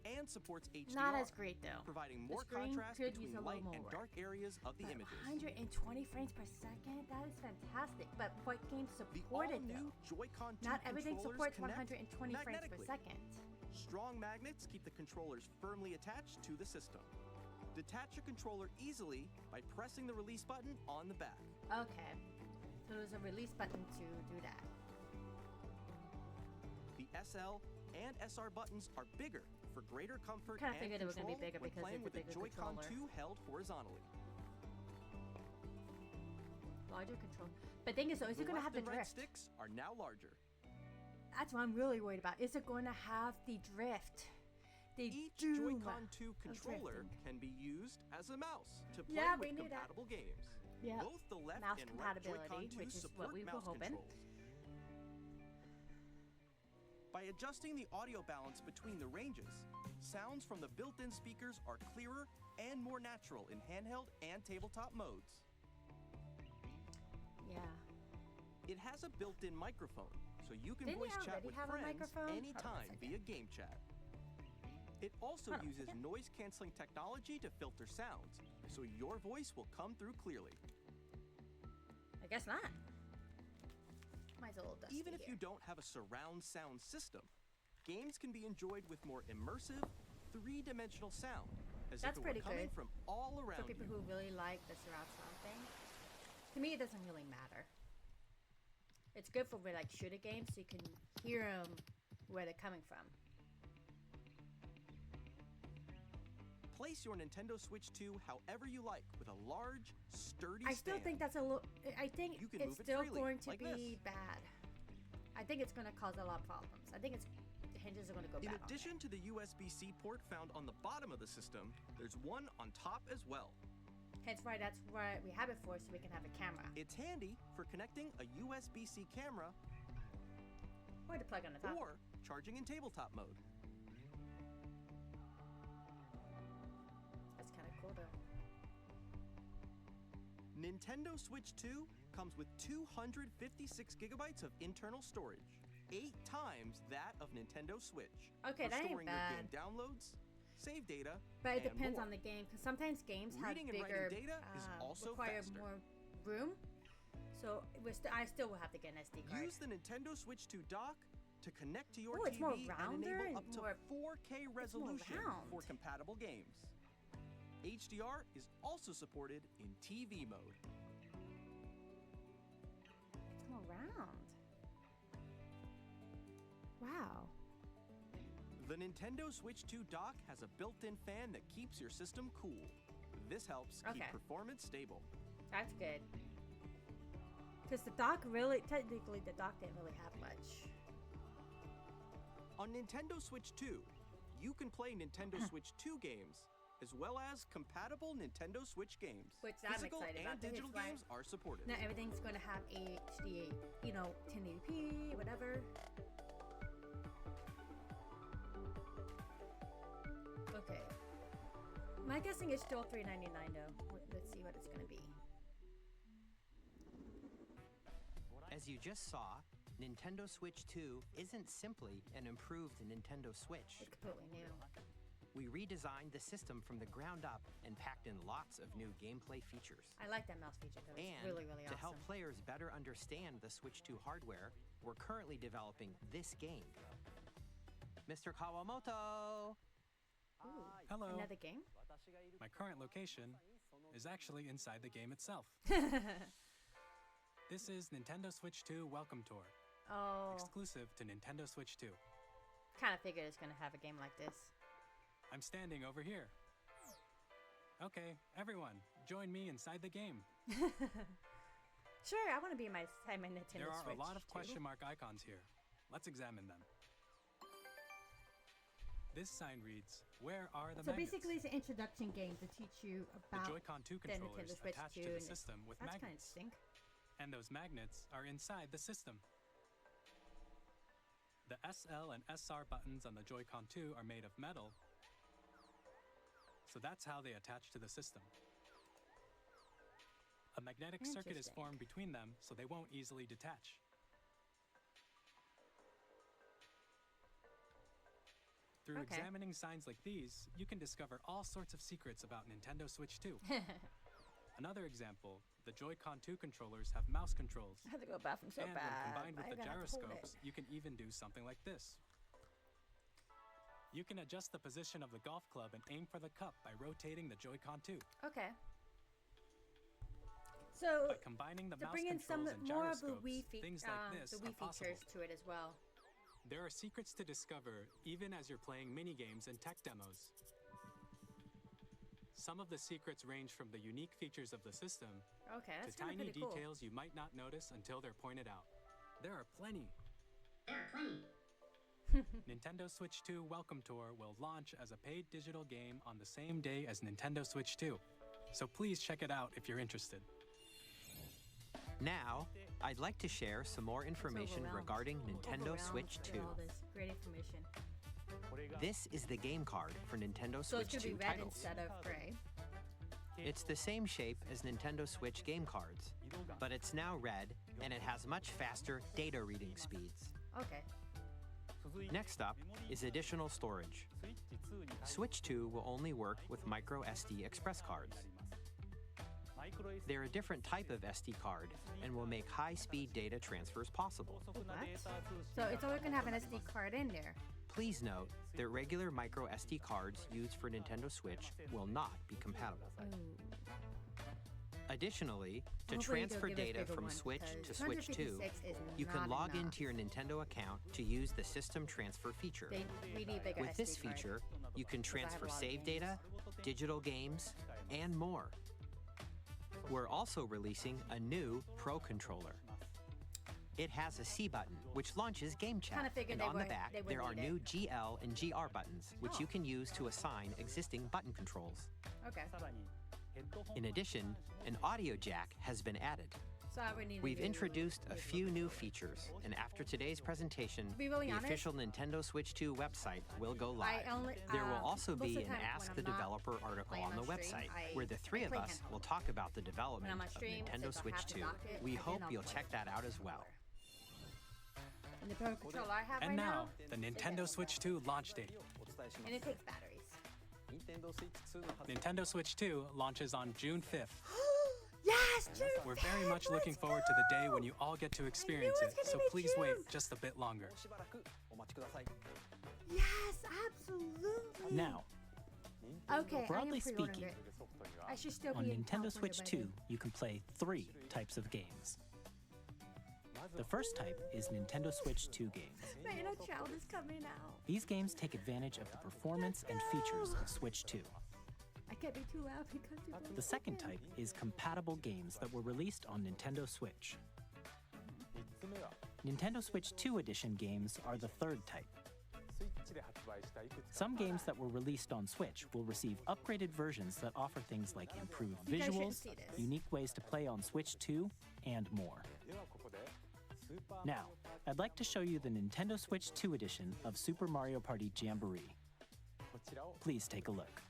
and supports HDR, Not as great though. providing The more screen contrast could between use a light little and more. dark areas of the But images. 120 frames per second? That is fantastic. But what games The support it all-new though? Joy-Con 2 Not everything controllers supports connect 120 frames per magnetically. second. Strong magnets keep the controllers firmly attached to the system. Detach your controller easily by pressing the release button on the back. Okay. So there's a release button to do that. The SL and SR buttons are bigger for greater comfort Kinda and figured it was gonna be control bigger when because playing it's a with the bigger Joy-Con controller. 2 held horizontally. Larger control. But thing is though, is The it going to left have the and right drift? sticks are now larger. That's what I'm really worried about. Is it going to have the drift? The Each doom Joy-Con 2 of controller drifting. can be used as a mouse to play Yeah, we with knew that. compatible games. Yeah. Both the left Mouse and right compatibility, Joy-Con 2 which is support what we were mouse hoping. controls. By adjusting the audio balance between the ranges, sounds from the built-in speakers are clearer and more natural in handheld and tabletop modes. Yeah. It has a built-in microphone, so you can Didn't it voice chat already with have a friends microphone? Hold on a anytime second. via game chat. It also Hold on a uses second. noise-canceling technology to filter sounds, so your voice will come through clearly. I guess not. Mine's a little dusty Even if here. you don't have a surround sound system, games can be enjoyed with more immersive, three-dimensional sound, as That's if it were pretty coming good from all For around people you. who really like the surround sound thing. To me, it doesn't really matter. It's good for like shooter games, so you can hear them where they're coming from. Place your Nintendo Switch 2 however you like with a large, sturdy I still stand. think that's a little. I think You can it's move it still freely, going to like be this. bad. I think it's going to cause a lot of problems. I think the hinges are going to go In bad. addition to the USB-C port found on the bottom of the system, there's one on top as well. Hence why that's why we have it for, so we can have a camera It's handy for connecting a USB-C camera or to plug on the top. or charging in tabletop mode. That's kind of cool though. Nintendo Switch 2 comes with 256 gigabytes of internal storage, 8 times that of Nintendo Switch. Okay, for that ain't storing bad. your game downloads, save data, But it and depends more. on the game, because sometimes games have Reading and writing bigger, data is also require faster. more room. So I still will have to get an SD card. Use the Nintendo Switch 2 dock to connect to your Ooh, it's more TV and rounder enable and up to more- 4K resolution round. for compatible games. HDR is also supported in TV mode. It's more round. Wow. The Nintendo Switch 2 dock has a built-in fan that keeps your system cool. This helps keep Okay. performance stable. That's good. Because the dock really, technically, the dock didn't really have much. On Nintendo Switch 2, you can play Nintendo Switch 2 games, as well as compatible Nintendo Switch games. Which I'm Physical excited and about. That digital is why- games are supported. Not everything's going to have HD, 1080p, whatever. Okay. My guessing is still $399 though. Let's see what it's going to be. As you just saw, Nintendo Switch 2 isn't simply an improved Nintendo Switch. It's completely new. We redesigned the system from the ground up and packed in lots of new gameplay features. I like that mouse feature though. It's And really, really to awesome. help players better understand the Switch 2 hardware, we're currently developing this game. Mr. Kawamoto! Ooh, Hello. Another game? My current location is actually inside the game itself. This is Nintendo Switch 2 Welcome Tour, Oh, exclusive to Nintendo Switch 2. kind of figured it's gonna have a game like this. I'm standing over here. Okay, everyone, join me inside the game. Sure, I want to be my Nintendo There are Switch a lot of too. question mark icons here. Let's examine them. This sign reads, "Where are the So magnets?" basically, it's an introduction game to teach you The about Joy-Con 2 the controllers Nintendo Switch attached 2. to the and system with that's kind of magnets. interesting. And those magnets are inside the system. The SL and SR buttons on the Joy-Con 2 are made of metal, so that's how they attach to the system. A magnetic circuit is Interesting. formed between them, so they won't easily detach. Through Okay. examining signs like these, you can discover all sorts of secrets about Nintendo Switch 2. Another example, the Joy-Con 2 controllers have mouse controls. I have to go to the bathroom so And bad. when combined with I'm the gonna have to hold gyroscopes, you can even do something like this. You can adjust the position of the golf club and aim for the cup by rotating the Joy-Con 2. it. Okay. So By combining the to mouse bring in some controls and more of the gyroscopes, Wii, things like this the are Wii possible. features to it as well. There are secrets to discover even as you're playing mini-games and tech demos. Some of the secrets range from the unique features of the system Okay, to that's kind of tiny pretty cool. details you might not notice until they're pointed out. There are plenty. Nintendo Switch 2 Welcome Tour will launch as a paid digital game on the same day as Nintendo Switch 2. So please check it out if you're interested. Now, I'd like to share some more information Overwhelmed. regarding Nintendo Overwhelmed Switch with 2. all this great information. This is the game card for Nintendo So Switch it's gonna 2 be red titles. instead of gray. It's the same shape as Nintendo Switch game cards, but it's now red and it has much faster data reading speeds. Okay. Next up is additional storage. Switch 2 will only work with micro SD express cards. They're a different type of SD card and will make high-speed data transfers possible. What? So it's always gonna have an SD card in there. Please note that regular micro SD cards used for Nintendo Switch will not be compatible. Additionally, to Hopefully they'll transfer give us data bigger from ones, Switch because to Switch 2, 256 is you can not log enough. into your Nintendo account to use the System Transfer feature. We need bigger With SD this card. feature, you can I have a transfer lot of save games. data, digital games, and more. We're also releasing a new Pro Controller. It has a C button, which launches Game Chat. Kinda figured And they on the would- back, they would there are need new it. GL and GR buttons, which Oh. you can use to assign existing button controls. Okay. In addition, an audio jack has been added. So I would need. We've introduced a few new features, and after today's presentation, be really the honest, official Nintendo Switch 2 website will go live. there will also most be of an the time when Ask I'm the not Developer article playing on the on stream, website, where the three of play us handheld. will talk about the development When I'm on of stream, Nintendo since I Switch have to 2. dock it, We and then hope I'll you'll play check that out as well. And the Pro Controller I have And right now, now, the Nintendo Switch 2 launch date. and it takes batteries. Nintendo Switch 2 launches on June 5th. Yes, June We're very 5th, much looking let's forward to the day go! when you all get to experience it's it, gonna so be please wait June. just a bit longer. Yes, absolutely. Now, Okay, broadly I am pre-ordering speaking, it. I should still on be in Nintendo California Switch by 2, then. you can play 3 types of games. The first type is Nintendo Switch 2 games. My inner child is coming out. These games take advantage of the performance and features of Switch 2. I can't be too loud because people The second type is compatible games that were released on Nintendo Switch. Nintendo Switch 2 edition games are the third type. Some games that were released on Switch will receive upgraded versions that offer things like improved You guys shouldn't visuals, see this. unique ways to play on Switch 2, and more. Now, I'd like to show you the Nintendo Switch 2 edition of Super Mario Party Jamboree. Please take a look.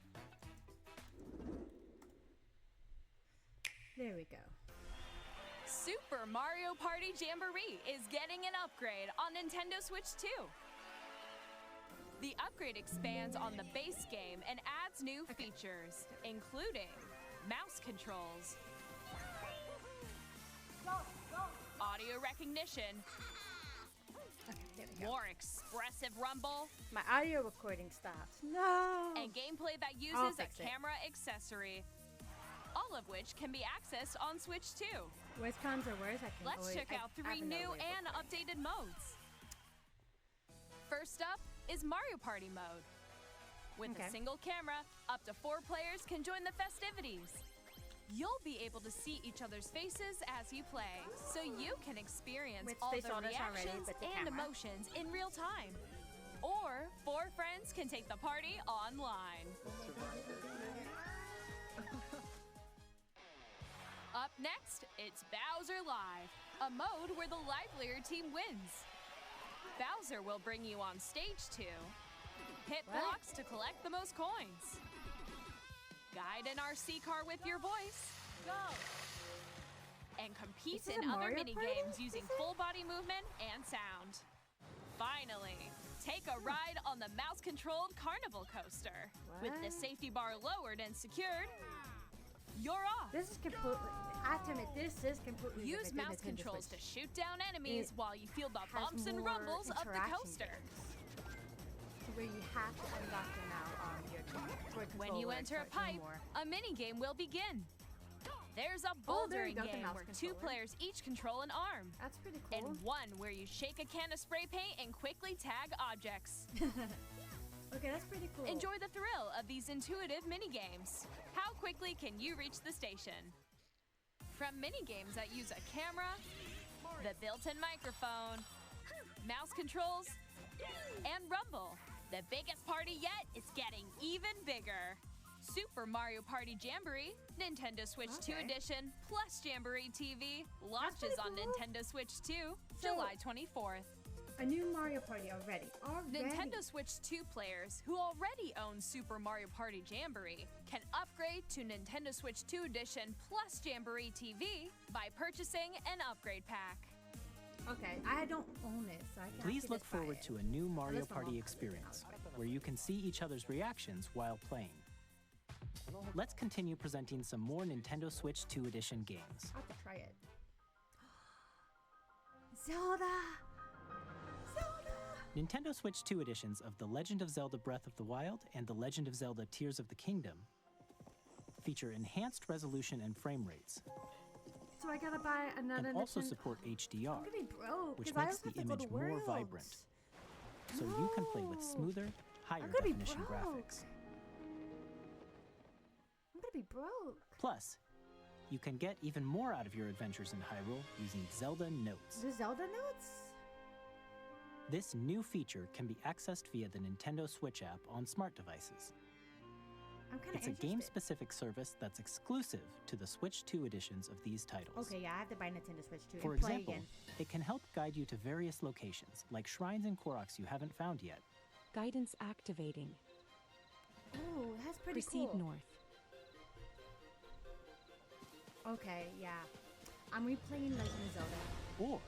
There we go. Super Mario Party Jamboree is getting an upgrade on Nintendo Switch 2. The upgrade expands on the base game and adds new features, including mouse controls, audio recognition, Okay, there we go. more expressive rumble, My audio recording stopped. No. and gameplay that I'll uses a fix it. camera accessory. All all of which can be accessed on Switch 2. Worst comes or worst, I can Let's always, check out I 3 have no new way of and updated modes. First up is Mario Party mode. With Okay. a single camera, up to 4 players can join the festivities. You'll be able to see each other's faces as you play, so you can experience Which all they the saw this already, reactions but the and camera. emotions in real time. Or 4 friends can take the party online. Up next, it's Bowser Live, a mode where the livelier team wins. Bowser will bring you on stage to hit What? blocks to collect the most coins, guide an RC car with your voice, go, and compete Is this in a other Mario mini Party, games you using said? full body movement and sound. Finally, take a ride on the mouse-controlled carnival coaster. With the What? safety bar lowered and secured, you're off. This is completely. I have to admit, this is completely. Use different than mouse Nintendo controls to Switch. shoot down enemies It while you feel the has bumps and more rumbles of the interaction coaster. games, to where you have to unlock them out on your When you enter a pipe, a mini game will begin. There's a Oh, there you bouldering go, the game mouse where 2 controller. players each control an arm, That's pretty cool. and one where you shake a can of spray paint and quickly tag objects. Okay, that's pretty cool. Enjoy the thrill of these intuitive mini games. How quickly can you reach the station? From mini games that use a camera, the built-in microphone, mouse controls, and rumble, the biggest party yet is getting even bigger. Super Mario Party Jamboree, Nintendo Switch 2 Okay. Edition, plus Jamboree TV launches pretty on cool. Nintendo Switch 2, So- July 24th. A new Mario Party already. Nintendo Switch 2 players who already own Super Mario Party Jamboree can upgrade to Nintendo Switch 2 Edition plus Jamboree TV by purchasing an upgrade pack. Okay, I don't own it, so I can. Please look forward to a new Mario Party experience, where you can see each other's reactions while playing. Let's continue presenting some more Nintendo Switch 2 Edition games. I have to try it. Zelda. Nintendo Switch 2 editions of The Legend of Zelda Breath of the Wild and The Legend of Zelda Tears of the Kingdom feature enhanced resolution and frame rates, So I gotta buy another. and also Nintendo- support I'm HDR, gonna be broke. which 'cause I makes also the have to go image to more Worlds. vibrant, so you can play with No. smoother, higher gonna be definition broke. graphics. I'm gonna be broke. Plus, you can get even more out of your adventures in Hyrule using Zelda Notes. The Zelda notes. This new feature can be accessed via the Nintendo Switch app on smart devices. I'm kind of It's a game-specific service that's exclusive to the Switch 2 editions of these titles. Okay, yeah, I have to buy Nintendo Switch 2 For and play example, again. it can help guide you to various locations, like shrines and Koroks you haven't found yet. Guidance activating. Oh, that's pretty Proceed cool. north. Okay, yeah. I'm replaying Legend of Zelda. Or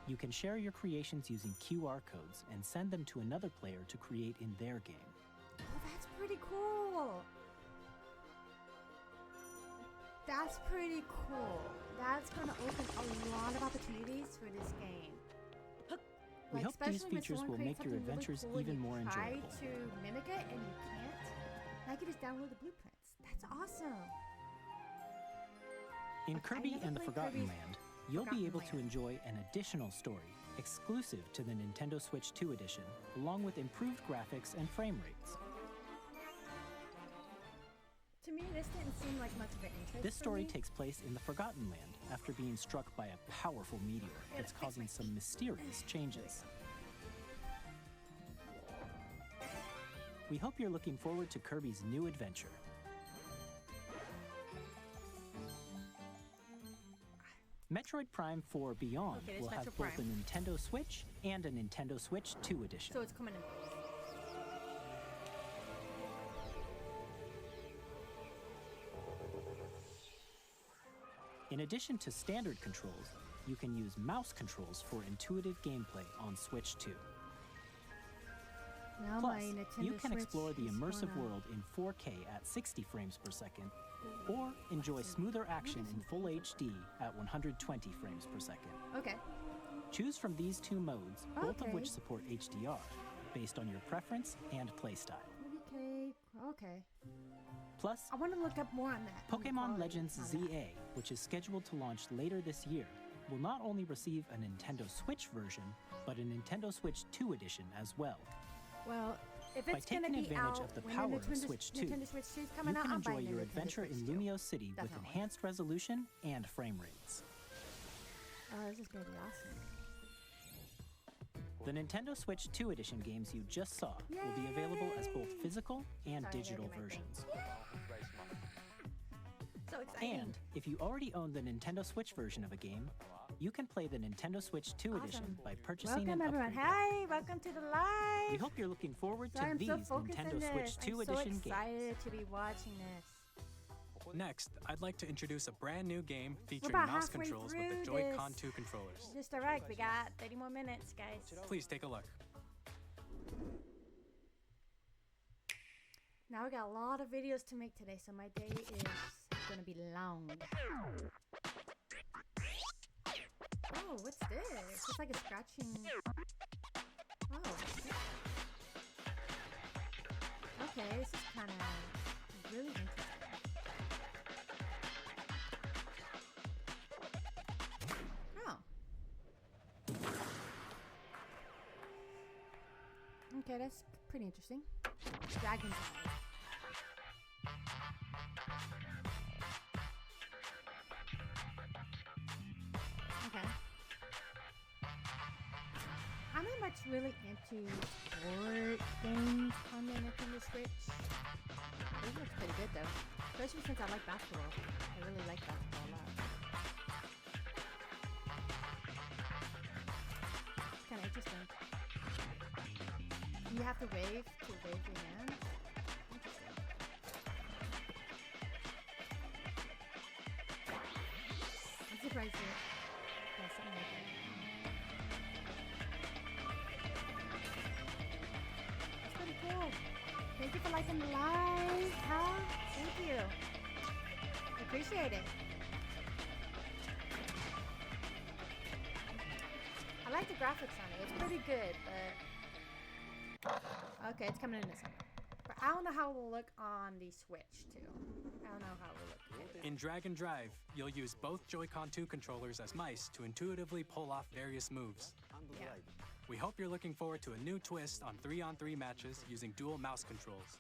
you can share your creations using QR codes and send them to another player to create in their game. Oh, that's pretty cool. That's pretty cool. That's gonna open a lot of opportunities for this game. We hope these especially when features someone will creates make your something really adventures cool and even you more try enjoyable. to mimic it and you can't. Now you can just download the blueprints. That's awesome. In I Kirby never and the played Forgotten Kirby's Land, you'll Forgotten be able to Land. enjoy an additional story exclusive to the Nintendo Switch 2 edition, along with improved graphics and frame rates. To me, this didn't seem like much of an interest. This for story me. takes place in the Forgotten Land after being struck by a powerful meteor that's causing some mysterious changes. We hope you're looking forward to Kirby's new adventure. Metroid Prime 4 Beyond Okay, this will have Metroid both a Prime. Nintendo Switch and a Nintendo Switch 2 edition. So it's coming in. In addition to standard controls, you can use mouse controls for intuitive gameplay on Switch 2. Now Plus, my Nintendo you can Switch explore the is immersive gonna- world in 4K at 60 frames per second, or enjoy smoother action in full HD at 120 frames per second. Okay. Choose from these two modes, both of which Okay. support HDR, based on your preference and playstyle. Okay. Okay. Plus, I want to look up more on that. Pokemon Legends ZA, which is scheduled to launch later this year, will not only receive a Nintendo Switch version, but a Nintendo Switch 2 edition as well. Well, if By it's going to taking be advantage out of the when power Nintendo of Switch 2, Nintendo Switch 2 is you coming out, can I'm enjoy buying the your Nintendo adventure Switch in 2. Lumio City with Definitely. enhanced resolution and frame rates. Oh, this is going to be awesome. The Nintendo Switch 2 edition games you just saw will be available as both physical and Sorry, digital I gotta get my versions. So exciting. And if you already own the Nintendo Switch version of a game, you can play the Nintendo Switch 2 edition Awesome. by purchasing Welcome an everyone. upgrade. Hi, welcome to the live. We hope you're looking forward to Sorry, I'm these so focused Nintendo in this. Switch 2 I'm so edition games. excited to be watching this. Next, I'd like to introduce a brand new game featuring about mouse halfway controls with the through Joy-Con this. 2 controllers. Just alright, we got 30 more minutes, guys. Please take a look. Now we got a lot of videos to make today, so my day is gonna be long. Oh, what's this? It's like a scratching. Oh. Okay, this is kind of really interesting. Oh. Okay, that's pretty interesting. Dragon's Eye. Okay. I'm not much really into sport games on the Nintendo Switch. This looks pretty good though. Especially since I like basketball. I really like basketball a lot. It's kind of interesting. You have to wave to wave your hand. Interesting. I'm surprised it does something like that. That's pretty cool. Thank you for liking the live, Hal. Thank you. I appreciate it. I like the graphics on it. It's pretty good, but okay, it's coming in this one. But I don't know how it will look on the Switch too. I don't know how it will look. In Drag and Drive, you'll use both Joy-Con 2 controllers as mice to intuitively pull off various moves. Yeah. We hope you're looking forward to a new twist on 3-on-3 matches using dual mouse controls.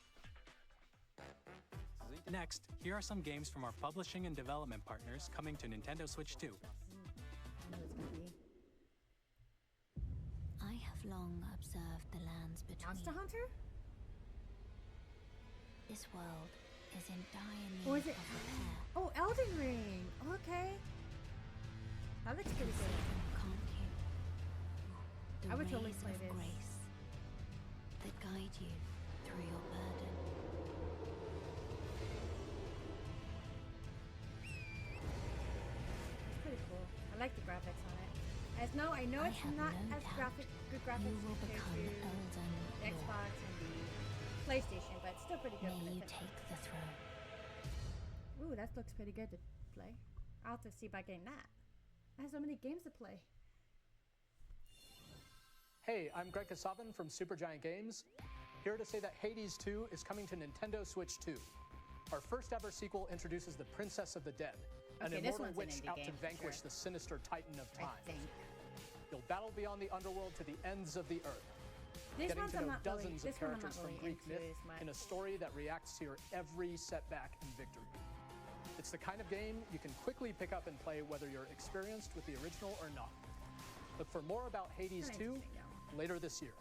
Next, here are some games from our publishing and development partners coming to Nintendo Switch 2. I know it's gonna be I have long observed the lands between. Monster Hunter? This world is in dire Or need is it? of repair. Oh, Elden Ring. Okay. That looks pretty good. Can't you? The I would totally rays play of this. grace that guide you through your burden. It's pretty cool. I like the graphics on it. I know I it's have not no as doubt good You graphics will compared become to Elden the Lord. Xbox and the PlayStation, but it's still pretty good. May for you Nintendo. take the throne. Ooh, that looks pretty good to play. I'll have to see about getting that. I have so many games to play. Hey, I'm Greg Kasavin from Supergiant Games, here to say that Hades 2 is coming to Nintendo Switch 2. Our first ever sequel introduces the Princess of the Dead, an Okay, this immortal one's an witch indie out game to for vanquish sure. the sinister titan of I time. think. You'll battle beyond the underworld to the ends of the earth, This getting one's to I'm know not really. dozens This of one I'm characters not from really Greek into myth as much. in a story that reacts to your every setback and victory. It's the kind of game you can quickly pick up and play whether you're experienced with the original or not. Look for more about Hades Kinda 2 interesting, yeah. later this year.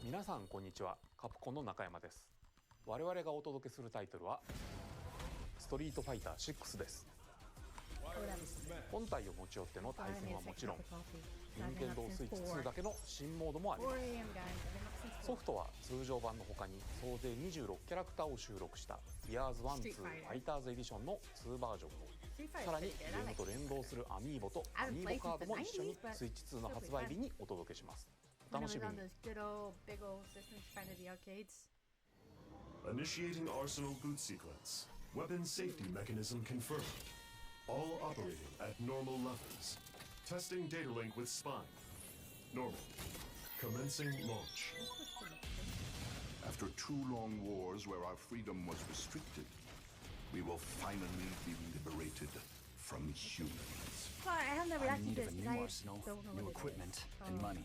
皆さんこんにちは、カプコンの中山です。我々がお届けするタイトルはストリートファイター6です。本体を持ち寄っての対戦はもちろん、任天堂スイッチ2だけの新モードもあります。ソフトは通常版の他に総勢26キャラクターを収録した Years 1-2 ファイターズエディションの2バージョンと、さらにゲームと連動するアミーボとアミーボカードも一緒にスイッチ2の発売日にお届けします。お楽しみに。 Initiating Arsenal boot sequence. Weapon safety mechanism confirmed. All operating at normal levels. Testing data link with spine. Normal. Commencing launch. After 2 long wars where our freedom was restricted, we will finally be liberated from humans. Sorry, I have never I'm in reacted need to of this a because new I arsenal, don't know new what it equipment, is. and money.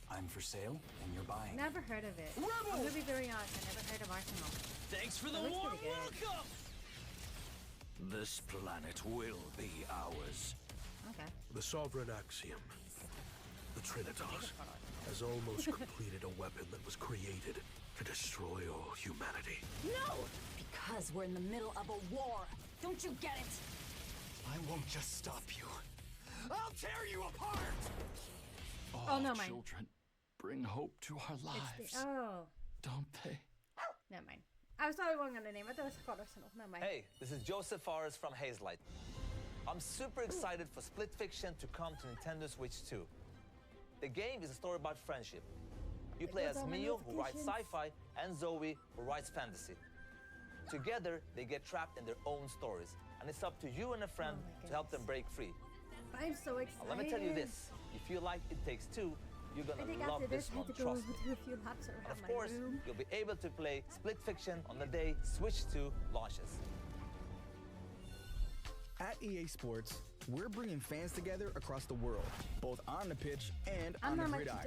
I'm for sale, and you're buying. Never heard of it. I'm gonna be very honest. I never heard of Arsenal. Thanks for the It looks warm pretty good. welcome! This planet will be ours. Okay. The Sovereign Axiom, the Trinitas, has almost completed a weapon that was created to destroy all humanity. No! Because we're in the middle of a war. Don't you get it? I won't just stop you. I'll tear you apart! Oh, no, mine. Children bring hope to our lives. Don't they? Never mind. I was probably wrong on the name. I thought it was called Arsenal. Never mind. Hey, this is Joseph Fares from Hazelight. I'm super excited for Split Fiction to come to Nintendo Switch 2. The game is a story about friendship. You play as Mio, who writes sci-fi, and Zoe, who writes fantasy. Together, they get trapped in their own stories, and it's up to you and a friend to help them break free. I'm so excited. Now, let me tell you this. If you like It Takes Two, you're I gonna think love after this this, I one, have to go trust me. do a few laps And around of my course, room. you'll be able to play Split Fiction on the day Switch 2 launches. At EA Sports, we're bringing fans together across the world, both on the pitch and on the gridiron.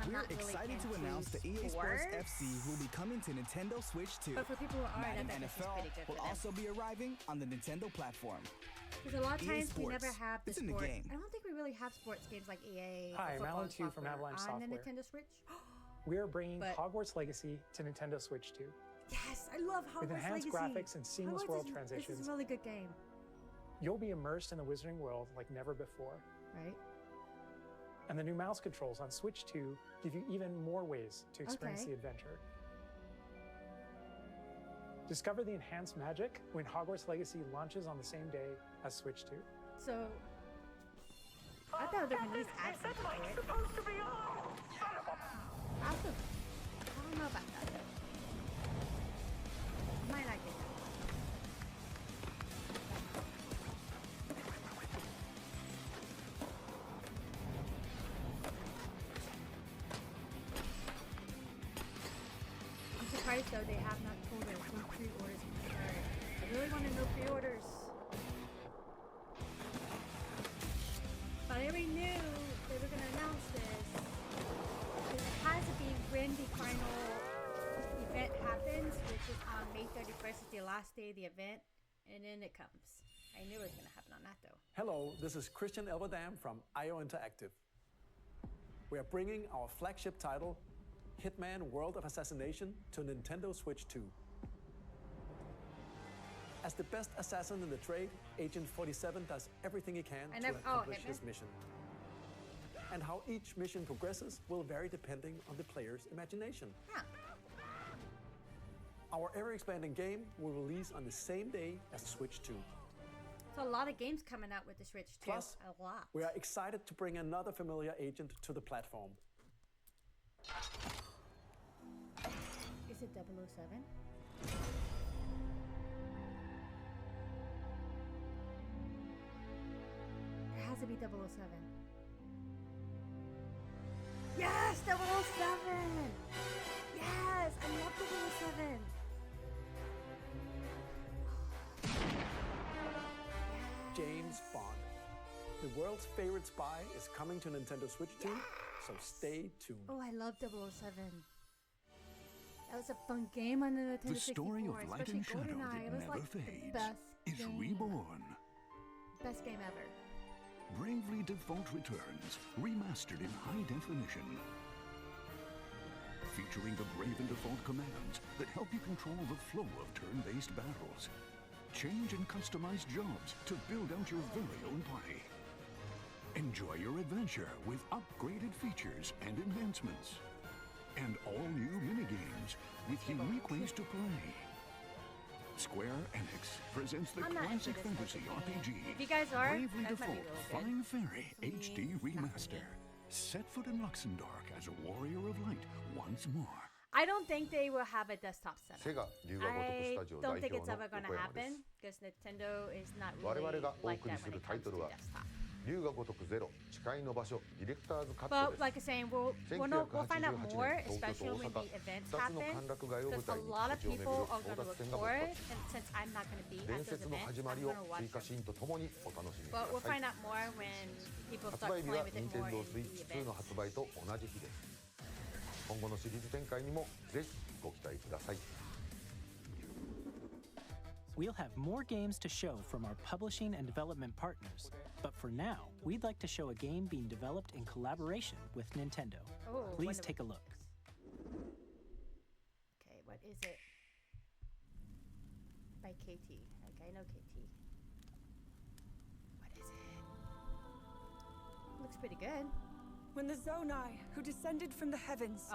I'm we're not really excited to into announce that EA Sports sports. FC will be coming to Nintendo Switch 2. But for people who aren't, I Madden bet this is NFL pretty good will for them. also be arriving on the Nintendo platform. Because a lot of EA times we Sports. never have the It's in the sport. game. I don't think we really have sports games like EA. Hi, I'm football Alan and Tu from soccer Avalanche on the Software. Nintendo Switch. We are bringing But- Hogwarts Legacy to Nintendo Switch 2. Yes, I love Hogwarts With enhanced Legacy. graphics and seamless Hogwarts world This transitions. is a really good game, You'll be immersed in the Wizarding world like never before. right? And the new mouse controls on Switch 2 give you even more ways to experience Okay. the adventure. Discover the enhanced magic when Hogwarts Legacy launches on the same day as Switch 2. So I thought they were going to add something to it. supposed to be on! I don't know about that though. I might not get that. I'm surprised though they have not told us no pre-orders can start. I really want to know pre-orders. But I already knew they were going to announce this. It has to be when the final event happens, which is on May 31st, is the last day of the event, and then it comes. I knew it was going to happen on that though. Hello, this is Christian Elverdam from IO Interactive. We are bringing our flagship title, Hitman World of Assassination, to Nintendo Switch 2. As the best assassin in the trade, Agent 47 does everything he can to accomplish his mission. And how each mission progresses will vary depending on the player's imagination. Our ever-expanding game will release on the same day as Switch 2. So a lot of games coming out with the Switch too. Plus, a lot. we are excited to bring another familiar agent to the platform. Is it 007? It has to be 007. Yes, 007! Yes, I love 007. James Bond. The world's favorite spy is coming to Nintendo Switch 2, so stay tuned. Oh, I love 007. That was a fun game on the Nintendo 64. The story of light and shadow GoldenEye. It that was never like the fades best is game. reborn. Best game ever. Bravely Default returns, remastered in high definition. Featuring the Brave and Default commands that help you control the flow of turn-based battles. Change and customize jobs to build out your very own party. Enjoy your adventure with upgraded features and enhancements. And all new minigames with unique ways to play. Square Enix presents the I'm not into classic this fantasy type of game. RPG. If you guys are, Bravely that might be Default really good. Flying Fairy For me, HD it's not for me. Remaster. Set foot in Luxembourg as a warrior of light once more. I don't think they will have a desktop setup. セガ龍河如くスタジオ don't 代 think 表 it's の ever 横 gonna 山で happen す。 because Nintendo is not 我 really 々がお like 送り that す when る it タイ comes ト to ルは desktop. But like I was saying, we'll find out more, especially when the events happen, because a lot of people are going to look for it, and since I'm not going to be at those events, I'm going to watch them. But we'll find out more when people start playing with it more in the events. 今後のシリーズ展開にもぜひご期待ください。 We'll have more games to show from our publishing and development partners, but for now, we'd like to show a game being developed in collaboration with Nintendo. Please take a look. Okay, what is it? By KT. Okay, I know KT. What is it? Looks pretty good. When the Zonai, who descended from the heavens,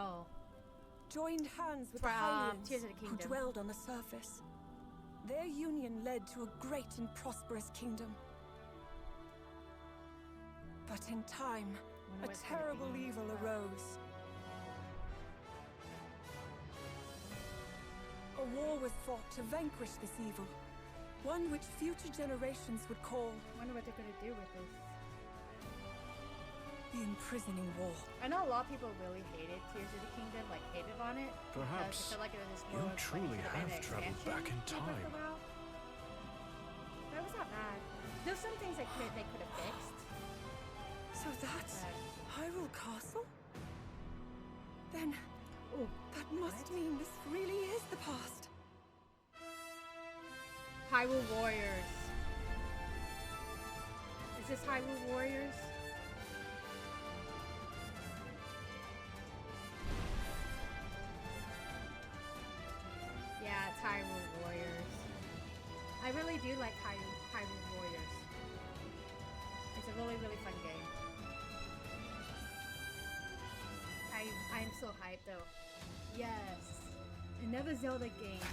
joined hands with the Hylians, who dwelled on the surface, their union led to a great and prosperous kingdom. But in time, a terrible evil arose. A war was fought to vanquish this evil, one which future generations would call... I wonder what they're going to do with this. The imprisoning war. I know a lot of people really hated Tears of the Kingdom, like hated on it. Perhaps like it was you truly have traveled back in time. That was not bad. There's some things they could have fixed. So that's Hyrule Castle? Then that must mean this really is the past. Hyrule Warriors. Is this Hyrule Warriors? Yeah, it's Hyrule Warriors. I really do like Hyrule Warriors. It's a really, really fun game. I'm so hyped though. Yes. Another Zelda game.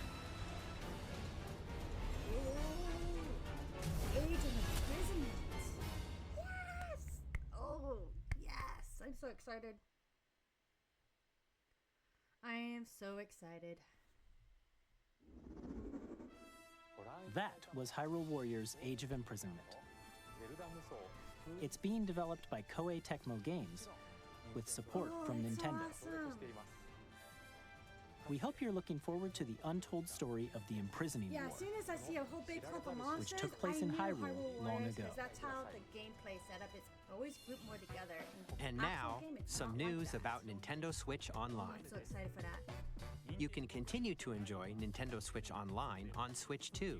Ooh. Age of Imprisonment. Yes! Oh, yes! I'm so excited. I am so excited. That was Hyrule Warriors Age of Imprisonment. It's being developed by Koei Tecmo Games with support from Nintendo. Awesome. We hope you're looking forward to the untold story of the imprisoning Yeah, war, as soon as I see a whole big clump of monsters, which took place in Hyrule long ago. That's how the gameplay setup is always grouped more together. And now, some news about Nintendo Switch Online. I'm so excited for that. You can continue to enjoy Nintendo Switch Online on Switch 2.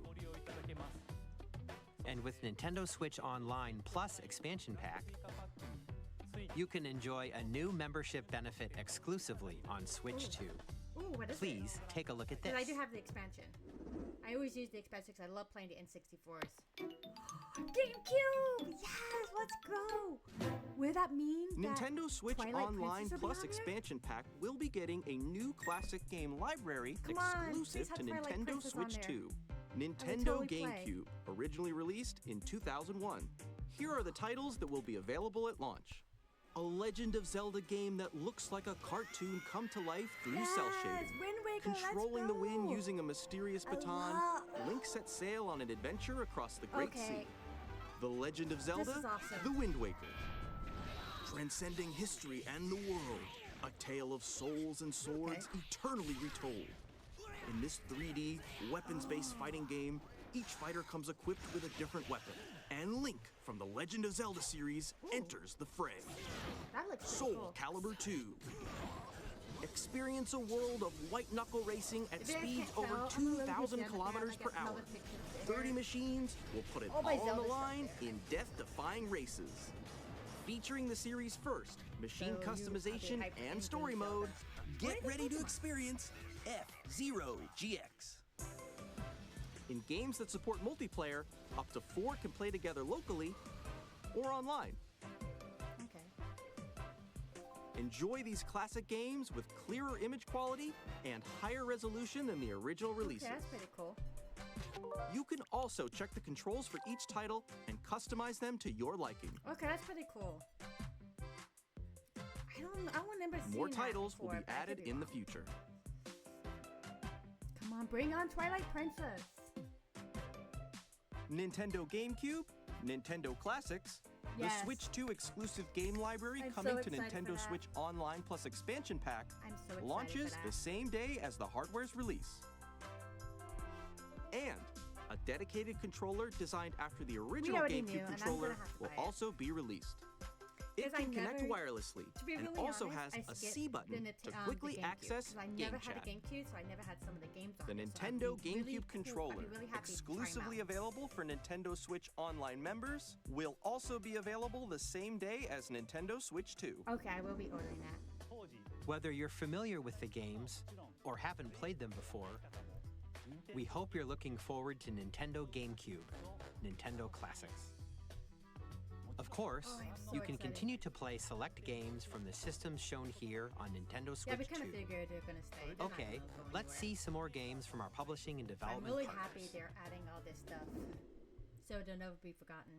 And with Nintendo Switch Online Plus expansion pack, you can enjoy a new membership benefit exclusively on Switch 2. Ooh, what is Please take a look at this. Because I do have the expansion. I always use the expansion because I love playing the N64s. GameCube! Yes, let's go! Will that mean Nintendo that Switch Twilight Online Princess will Plus be on there? expansion pack will be getting a new classic game library exclusive to Nintendo Switch 2. Nintendo totally play. GameCube, originally released in 2001. Here are the titles that will be available at launch. A Legend of Zelda game that looks like a cartoon come to life through cell shading. Wind Waker, Controlling let's the wind go. using a mysterious baton, Link sets sail on an adventure across the Great Sea. The Legend of Zelda, is awesome. The Wind Waker. Transcending history and the world, a tale of souls and swords eternally retold. In this 3D, weapons-based fighting game, each fighter comes equipped with a different weapon. And Link from the Legend of Zelda series enters the fray. That looks Soul cool. Calibur 2. Experience a world of white-knuckle racing at speeds over 2,000 kilometers per hour. 30 machines will put it All by all on Zelda the stuff line in death-defying races. Featuring the series' first machine customization and story mode, get ready to experience F-Zero GX. In games that support multiplayer, up to 4 can play together locally or online. Enjoy these classic games with clearer image quality and higher resolution than the original releases. Okay, that's pretty cool. You can also check the controls for each title and customize them to your liking. Okay, that's pretty cool. I want never seen More that titles will before, be but I added could be in the wrong. future. Come on, bring on Twilight Princess. Nintendo GameCube, Nintendo Classics, The Switch 2 exclusive game library coming to Nintendo Switch Online Plus expansion pack launches the same day as the hardware's release. And a dedicated controller designed after the original GameCube controller will also be released. It can connect wirelessly and also has a C button to quickly access Game Chat. The Nintendo GameCube controller, exclusively available for Nintendo Switch Online members, will also be available the same day as Nintendo Switch 2. Okay, I will be ordering that. Whether you're familiar with the games or haven't played them before, we hope you're looking forward to Nintendo GameCube, Nintendo Classics. Of course, you can continue to play select games from the systems shown here on Nintendo Switch 2. Yeah, we kind of figured they're gonna stay. Okay, let's see some more games from our publishing and development I'm really partners. happy they're adding all this stuff, so it'll never be forgotten.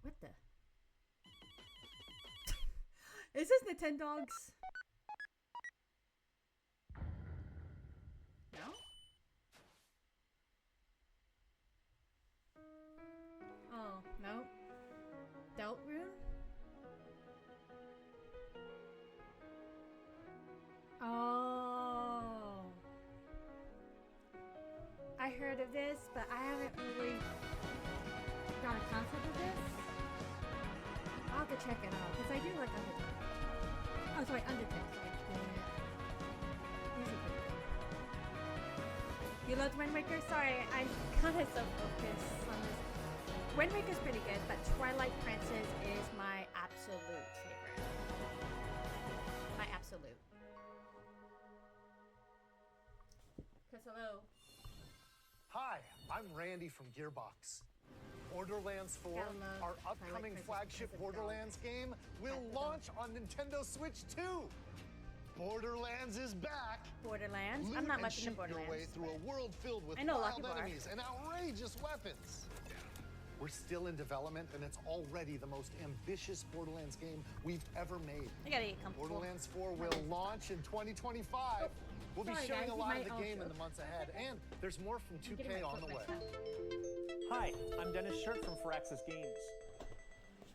What the? Is this Nintendogs? No? Oh, no. Deltarune? Oh. I heard of this, but I haven't really got a concept of this. I'll have to check it out, because I do like Undertale. Oh, sorry, Undertale. Sorry. These are pretty good. You loved Wind Waker? Sorry, I'm kind of so focused on this. Wind Waker's pretty good, but Twilight Princess is my absolute favorite. My absolute. Because hello. Hi, I'm Randy from Gearbox. Borderlands 4, our upcoming flagship Borderlands game, will launch on Nintendo Switch 2. Borderlands is back. Borderlands? Loot I'm not and much into shoot your way Borderlands. through a world filled with I know wild Lucky Bar. enemies and outrageous weapons. We're still in development, and it's already the most ambitious Borderlands game we've ever made. I gotta get comfortable. Borderlands 4 will launch in 2025. We'll be Sorry, showing guys, a lot of my the own game in show. the months ahead, and there's more from 2K on the way. Hi, I'm Dennis Shirt from Firaxis Games.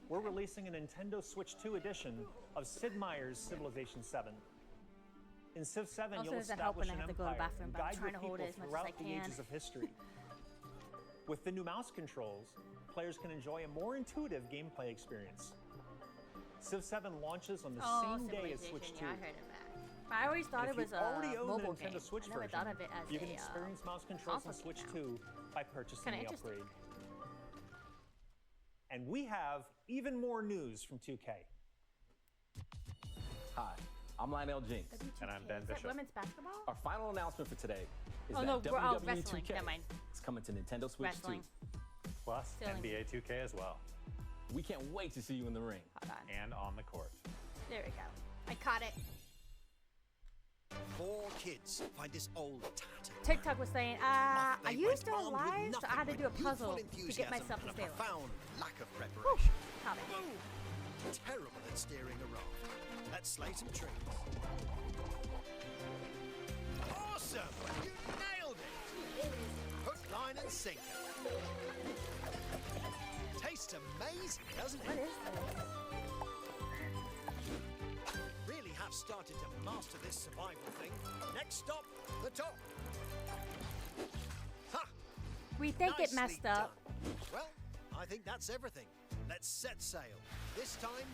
We're releasing a Nintendo Switch 2 edition of Sid Meier's Civilization 7. In Civ 7, Also, you'll doesn't help when establish I an have to go to the empire bathroom, and but I'm guide trying your to hold people it as much as throughout I the can. ages of history. With the new mouse controls, players can enjoy a more intuitive gameplay experience. Civ 7 launches on the same day as Switch 2. Yeah, I heard of that. But I always thought And it if was you already a own mobile the Nintendo game. Switch I never version, thought of it as you can a experience mouse controls on console Switch game 2 by purchasing Kinda the interesting. upgrade. And we have even more news from 2K. Hi, I'm Lionel Jinx. And I'm Ben Bishop. Women's basketball? Our final announcement for today is Oh, no, that WWE wrestling. 2K Never mind. is coming to Nintendo Switch Wrestling. 2. Plus Still in- NBA 2K as well. We can't wait to see you in the ring. Hold on. And on the court. There we go. I caught it. 4 kids find this old tattered TikTok was saying, are They you went still armed with alive? So I had to do a nothing but puzzle youthful to get enthusiasm myself to and stay a alive. profound lack of preparation. Caught it. Boom! Terrible at steering a raft. Let's slay some trees. Awesome! You nailed it! Hook, line, and sinker. Tastes amazing, doesn't it? What is this? Really have started to master this survival thing. Next stop, the top. Ha! We think it Nicely messed up. done. Well, I think that's everything. Let's set sail. This time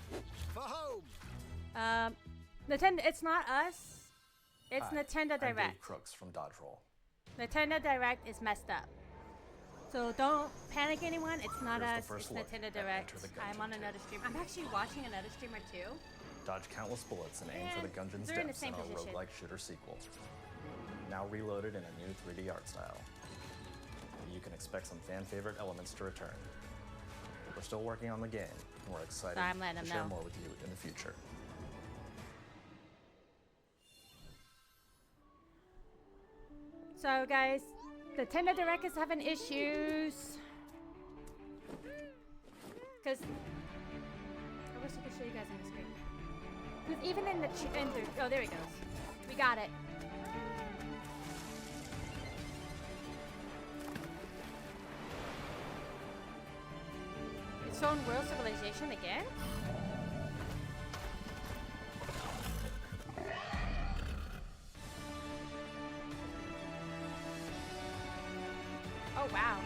for home. Nintendo, it's not us. It's Hi, Nintendo I'm Dave Direct. Crooks from Dodge Roll. Nintendo Direct is messed up. So don't panic, anyone. It's not Here's the us. first It's look Nintendo at Direct. Enter the I'm Gungeon on another stream. I'm actually watching another streamer too. Dodge countless bullets and aim for the Gungeon's they're in the depths same in our position. roguelike shooter sequel. Now reloaded in a new 3D art style. You can expect some fan-favorite elements to return. We're still working on the game, and we're excited So I'm letting to them share know. more with you in the future. So guys, Nintendo Direct is having issues. Cause I wish I could show you guys on the screen. Cause even in the oh, there he goes. We got it. It's Stone World Civilization again? Oh, wow.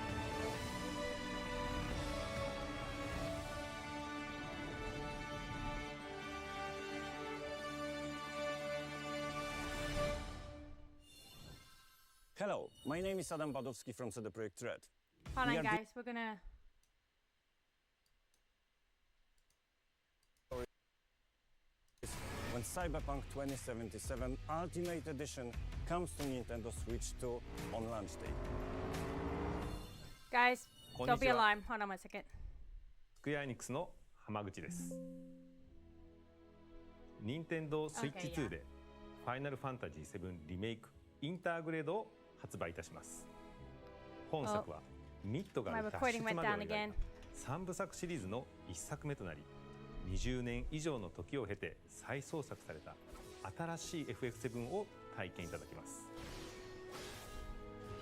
Hello, my name is Adam Badowski from CD Projekt Red. Hold on, guys. We're gonna... When Cyberpunk 2077 Ultimate Edition comes to Nintendo Switch 2 on launch day. Guys, don't be alarmed. Hold on 1 second. スクエアエニックスの浜口です。任天堂スイッチ2でファイナルファンタジー7リメイクインターグレードを発売いたします。本作はミッドが脱出までを描いた3部作シリーズの1作目となり、20年以上の時を経て再創作された新しい FF7 を体験いただけます。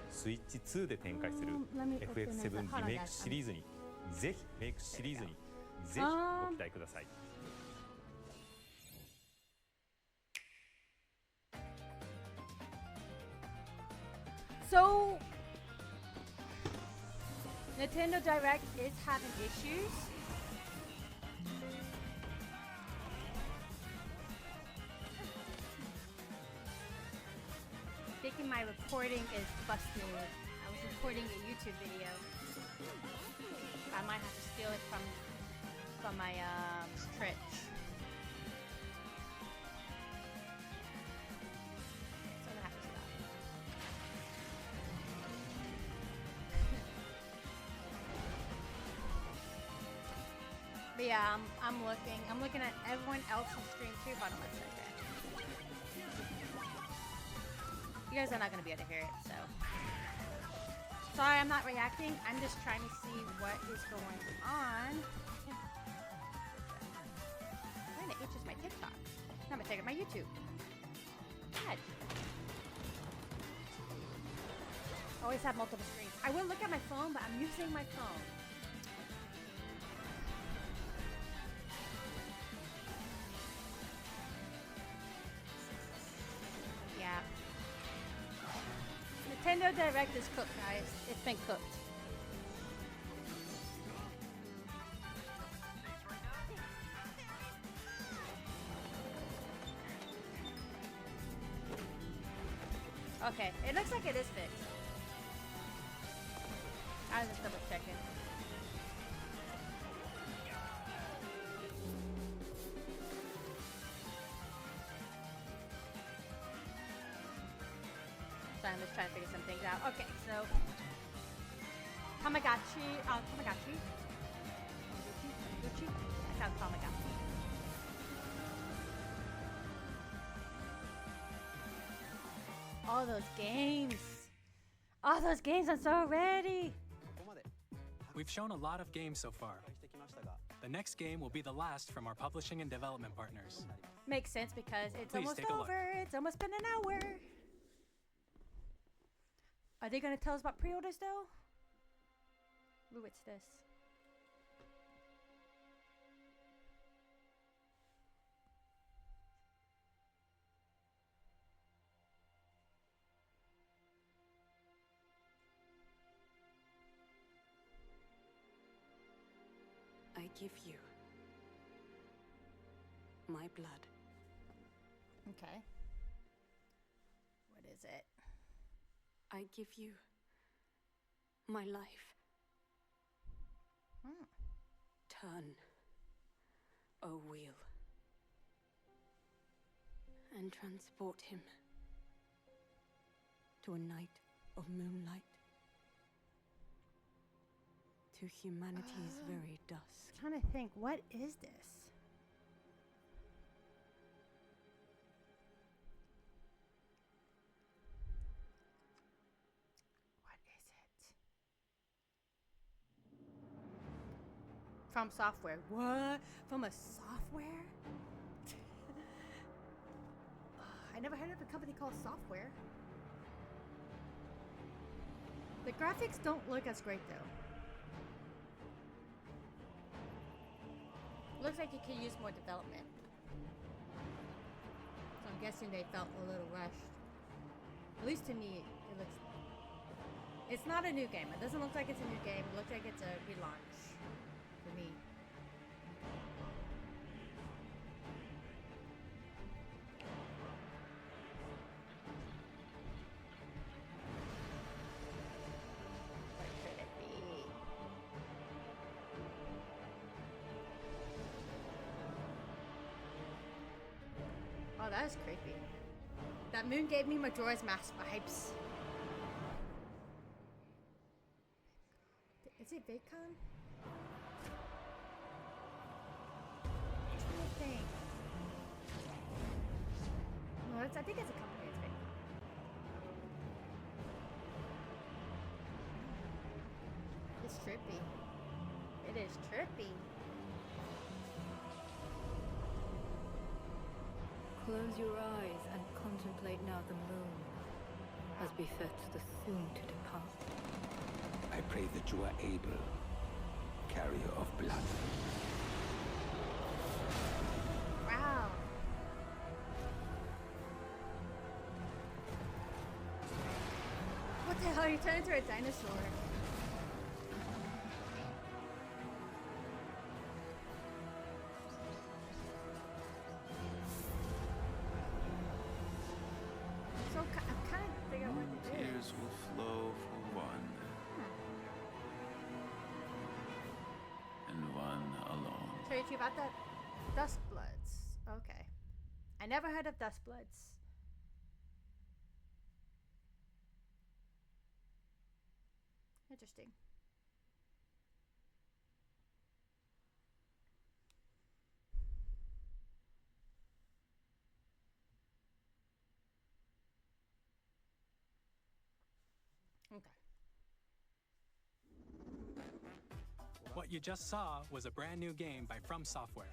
スイッチ2で展開する FF7 リメイクシリーズにぜひご期待ください。So, Nintendo Direct is having issues. Thinking my recording is busted. I was recording a YouTube video. I might have to steal it from my Twitch. So I'm gonna have to stop. But yeah, I'm looking at everyone else's stream too. Hold on 1 second. You guys are not gonna be able to hear it, so. Sorry, I'm not reacting. I'm just trying to see what is going on. Kinda itches my TikTok. I'm gonna take it my YouTube. God. Always have multiple screens. I will look at my phone, but I'm using my phone. Yeah. Nintendo Direct is cooked, guys. It's been cooked. Okay, it looks like it is fixed. I was just double checking. So I'm just trying to figure some things out. Okay, so Tamagotchi, Tamagotchi. Gucci? I found Tamagotchi. All those games. All those games, I'm so ready. We've shown a lot of games so far. The next game will be the last from our publishing and development partners. Makes sense because it's Please almost take a look. over. It's almost been an hour. Are they going to tell us about pre-orders though? Ooh, what's this? I give you my blood. Okay. What is it? I give you my life. Turn a wheel and transport him to a night of moonlight, to humanity's very dusk. I'm trying to think, what is this? From software. What? From a software? I never heard of a company called Software. The graphics don't look as great though. Looks like it could use more development. So I'm guessing they felt a little rushed. At least to me, it looks... It's not a new game. It doesn't look like it's a new game. It looks like it's a relaunch for me. Oh, that is creepy. That moon gave me Majora's Mask vibes. Is it VidCon? I'm trying to think. No, I think it's a company. It's VidCon. It's trippy. It is trippy. Close your eyes and contemplate now the moon, as befits the soon to depart. I pray that you are able, carrier of blood. Wow. What the hell? You turned into a dinosaur. So I'm kind of figuring out what it is. Tears will flow for one. And one alone. So you about that? Dust Bloods. Okay. I never heard of Dust Bloods. Interesting. Okay. What you just saw was a brand new game by From Software.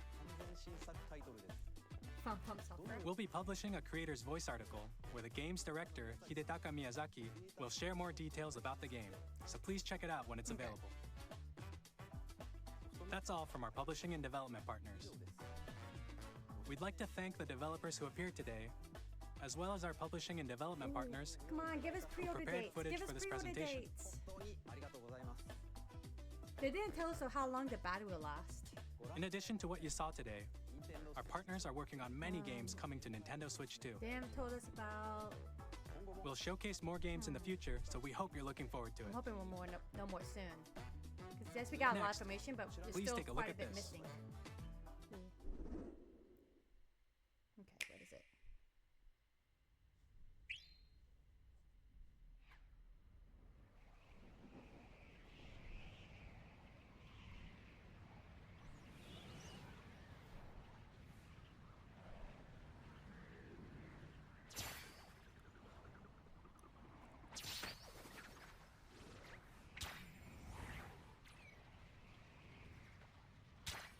From Software. We'll be publishing a creator's voice article where the game's director, Hidetaka Miyazaki, will share more details about the game, so please check it out when it's available. That's all from our publishing and development partners. We'd like to thank the developers who appeared today, as well as our publishing and development partners. Come on, give us pre-order prepared dates. footage Give us for this pre-order presentation. dates. They didn't tell us how long the battery will last. In addition to what you saw today, our partners are working on many games coming to Nintendo Switch 2. They haven't told us about... We'll showcase more games in the future, so we hope you're looking forward to it. I'm hoping we'll know more soon. Because yes, we got a lot of information, but there's Please still take a look quite a at bit this. missing. Okay, what is it?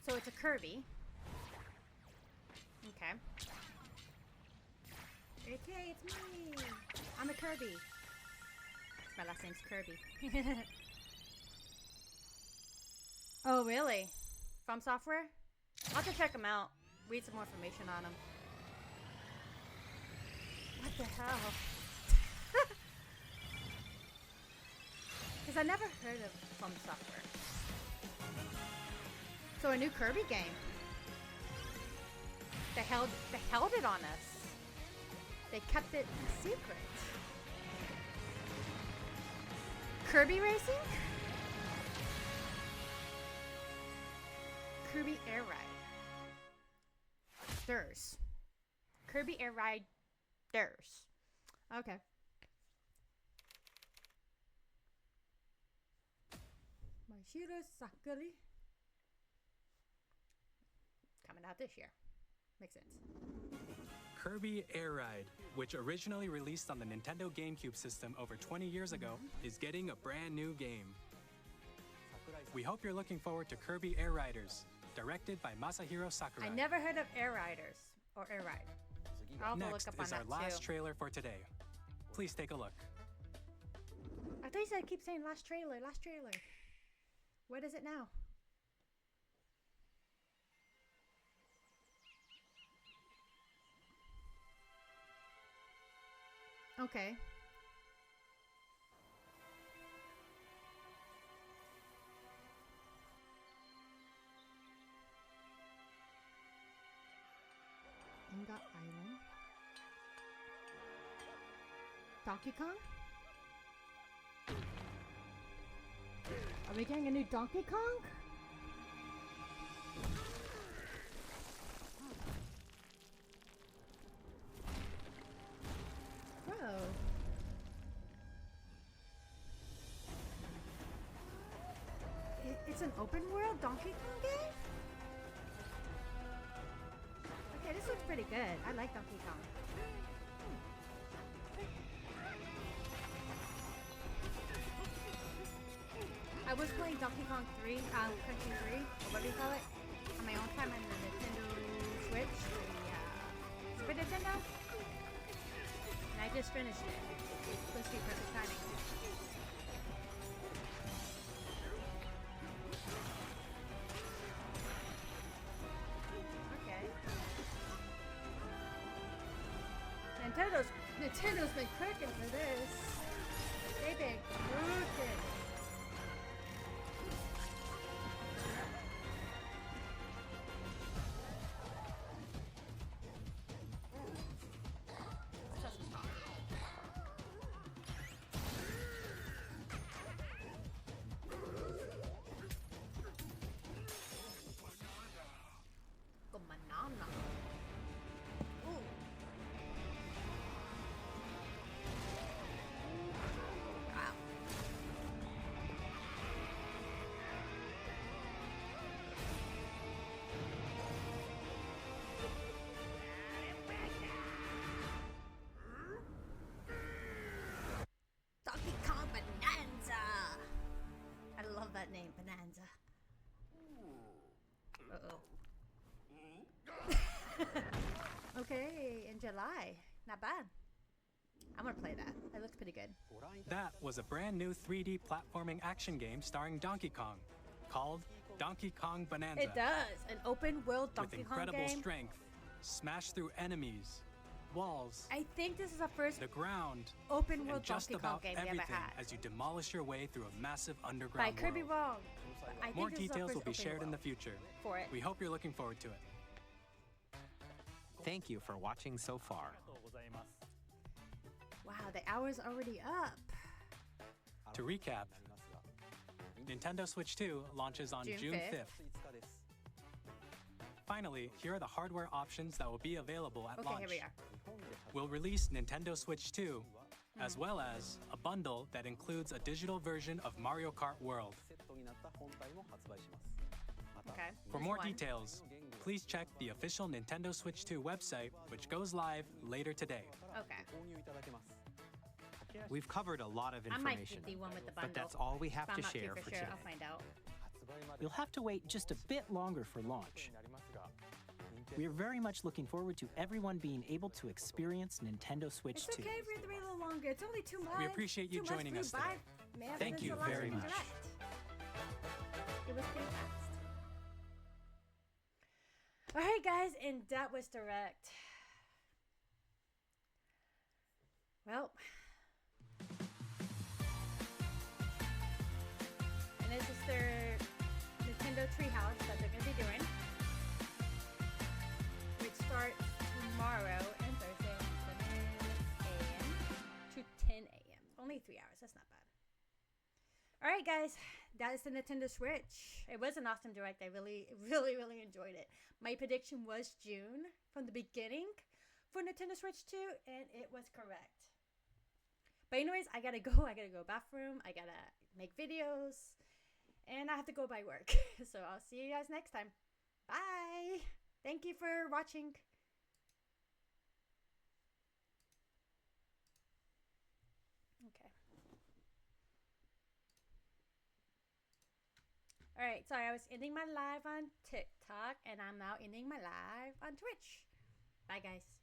So it's a Kirby. Okay. Okay, it's me. I'm a Kirby. My last name's Kirby. Oh, really? From Software? I'll have to check them out. Read some more information on them. What the hell? Because I never heard of From Software. So a new Kirby game. They held it on us. They kept it a secret. Kirby Racing? Kirby Air Ride. Durs. Kirby Air Ride Durs. Okay. Masahiro Sakurai. Coming out this year. Makes sense. Kirby Air Ride, which originally released on the Nintendo GameCube system over 20 years ago, is getting a brand new game. We hope you're looking forward to Kirby Air Riders, directed by Masahiro Sakurai. I never heard of Air Riders or Air Ride. I'll have to Next look up on is our that last too. trailer for today. Please take a look. I thought you said keep saying last trailer, last trailer. What is it now? Okay. Inga Island. Donkey Kong? Are we getting a new Donkey Kong? Whoa. It's an open world Donkey Kong game? Okay, this looks pretty good. I like Donkey Kong. I was playing Donkey Kong 3, Country 3, or what do you call it, on my own time on the Nintendo Switch, the Super Nintendo, and I just finished it. It's supposed to be perfect timing. Okay. Nintendo's been cooking for this. They've been cooking. That name, Bonanza. Uh-oh. Okay, in July. Not bad. I'm gonna play that. That looks pretty good. That was a brand new 3D platforming action game starring Donkey Kong, called Donkey Kong Bonanza. It does. An open world Donkey Kong game. With incredible strength, smash through enemies, walls. I think this is the first the ground, open world just Donkey Kong about game we everything ever had. as you demolish your way through a massive underground But I could be world. wrong. I think More this is the details first will be open shared in world the future. for it. We hope you're looking forward to it. Thank you for watching so far. Wow, the hour's already up. To recap, Nintendo Switch 2 launches on June 5th. Finally, here are the hardware options that will be available at launch. Here we are. We'll release Nintendo Switch 2, as well as a bundle that includes a digital version of Mario Kart World. Okay. For more details, please check the official Nintendo Switch 2 website, which goes live later today. Okay. We've covered a lot of I might information, get the one with the bundle. but that's all we have But to I'm not share too for sure. today. I'll find out. You'll have to wait just a bit longer for launch. We are very much looking forward to everyone being able to experience Nintendo Switch 2. It's okay if we're a little longer. It's only 2 months. We appreciate you 2 months joining flew us by. today. Man, Thank this you is a lot very to much. direct. It was pretty fast. All right, guys, and that was Direct. Well, and this is their Nintendo Treehouse that they're going to be doing, which starts tomorrow and Thursday, 7 a.m. to 10 a.m. Only 3 hours. That's not bad. All right, guys, that is the Nintendo Switch. It was an awesome Direct. I really enjoyed it. My prediction was June from the beginning for Nintendo Switch 2, and it was correct. But anyways, I gotta go bathroom. I gotta make videos, and I have to go by work. So I'll see you guys next time. Bye. Thank you for watching. Okay. Alright, sorry, I was ending my live on TikTok, and I'm now ending my live on Twitch. Bye, guys.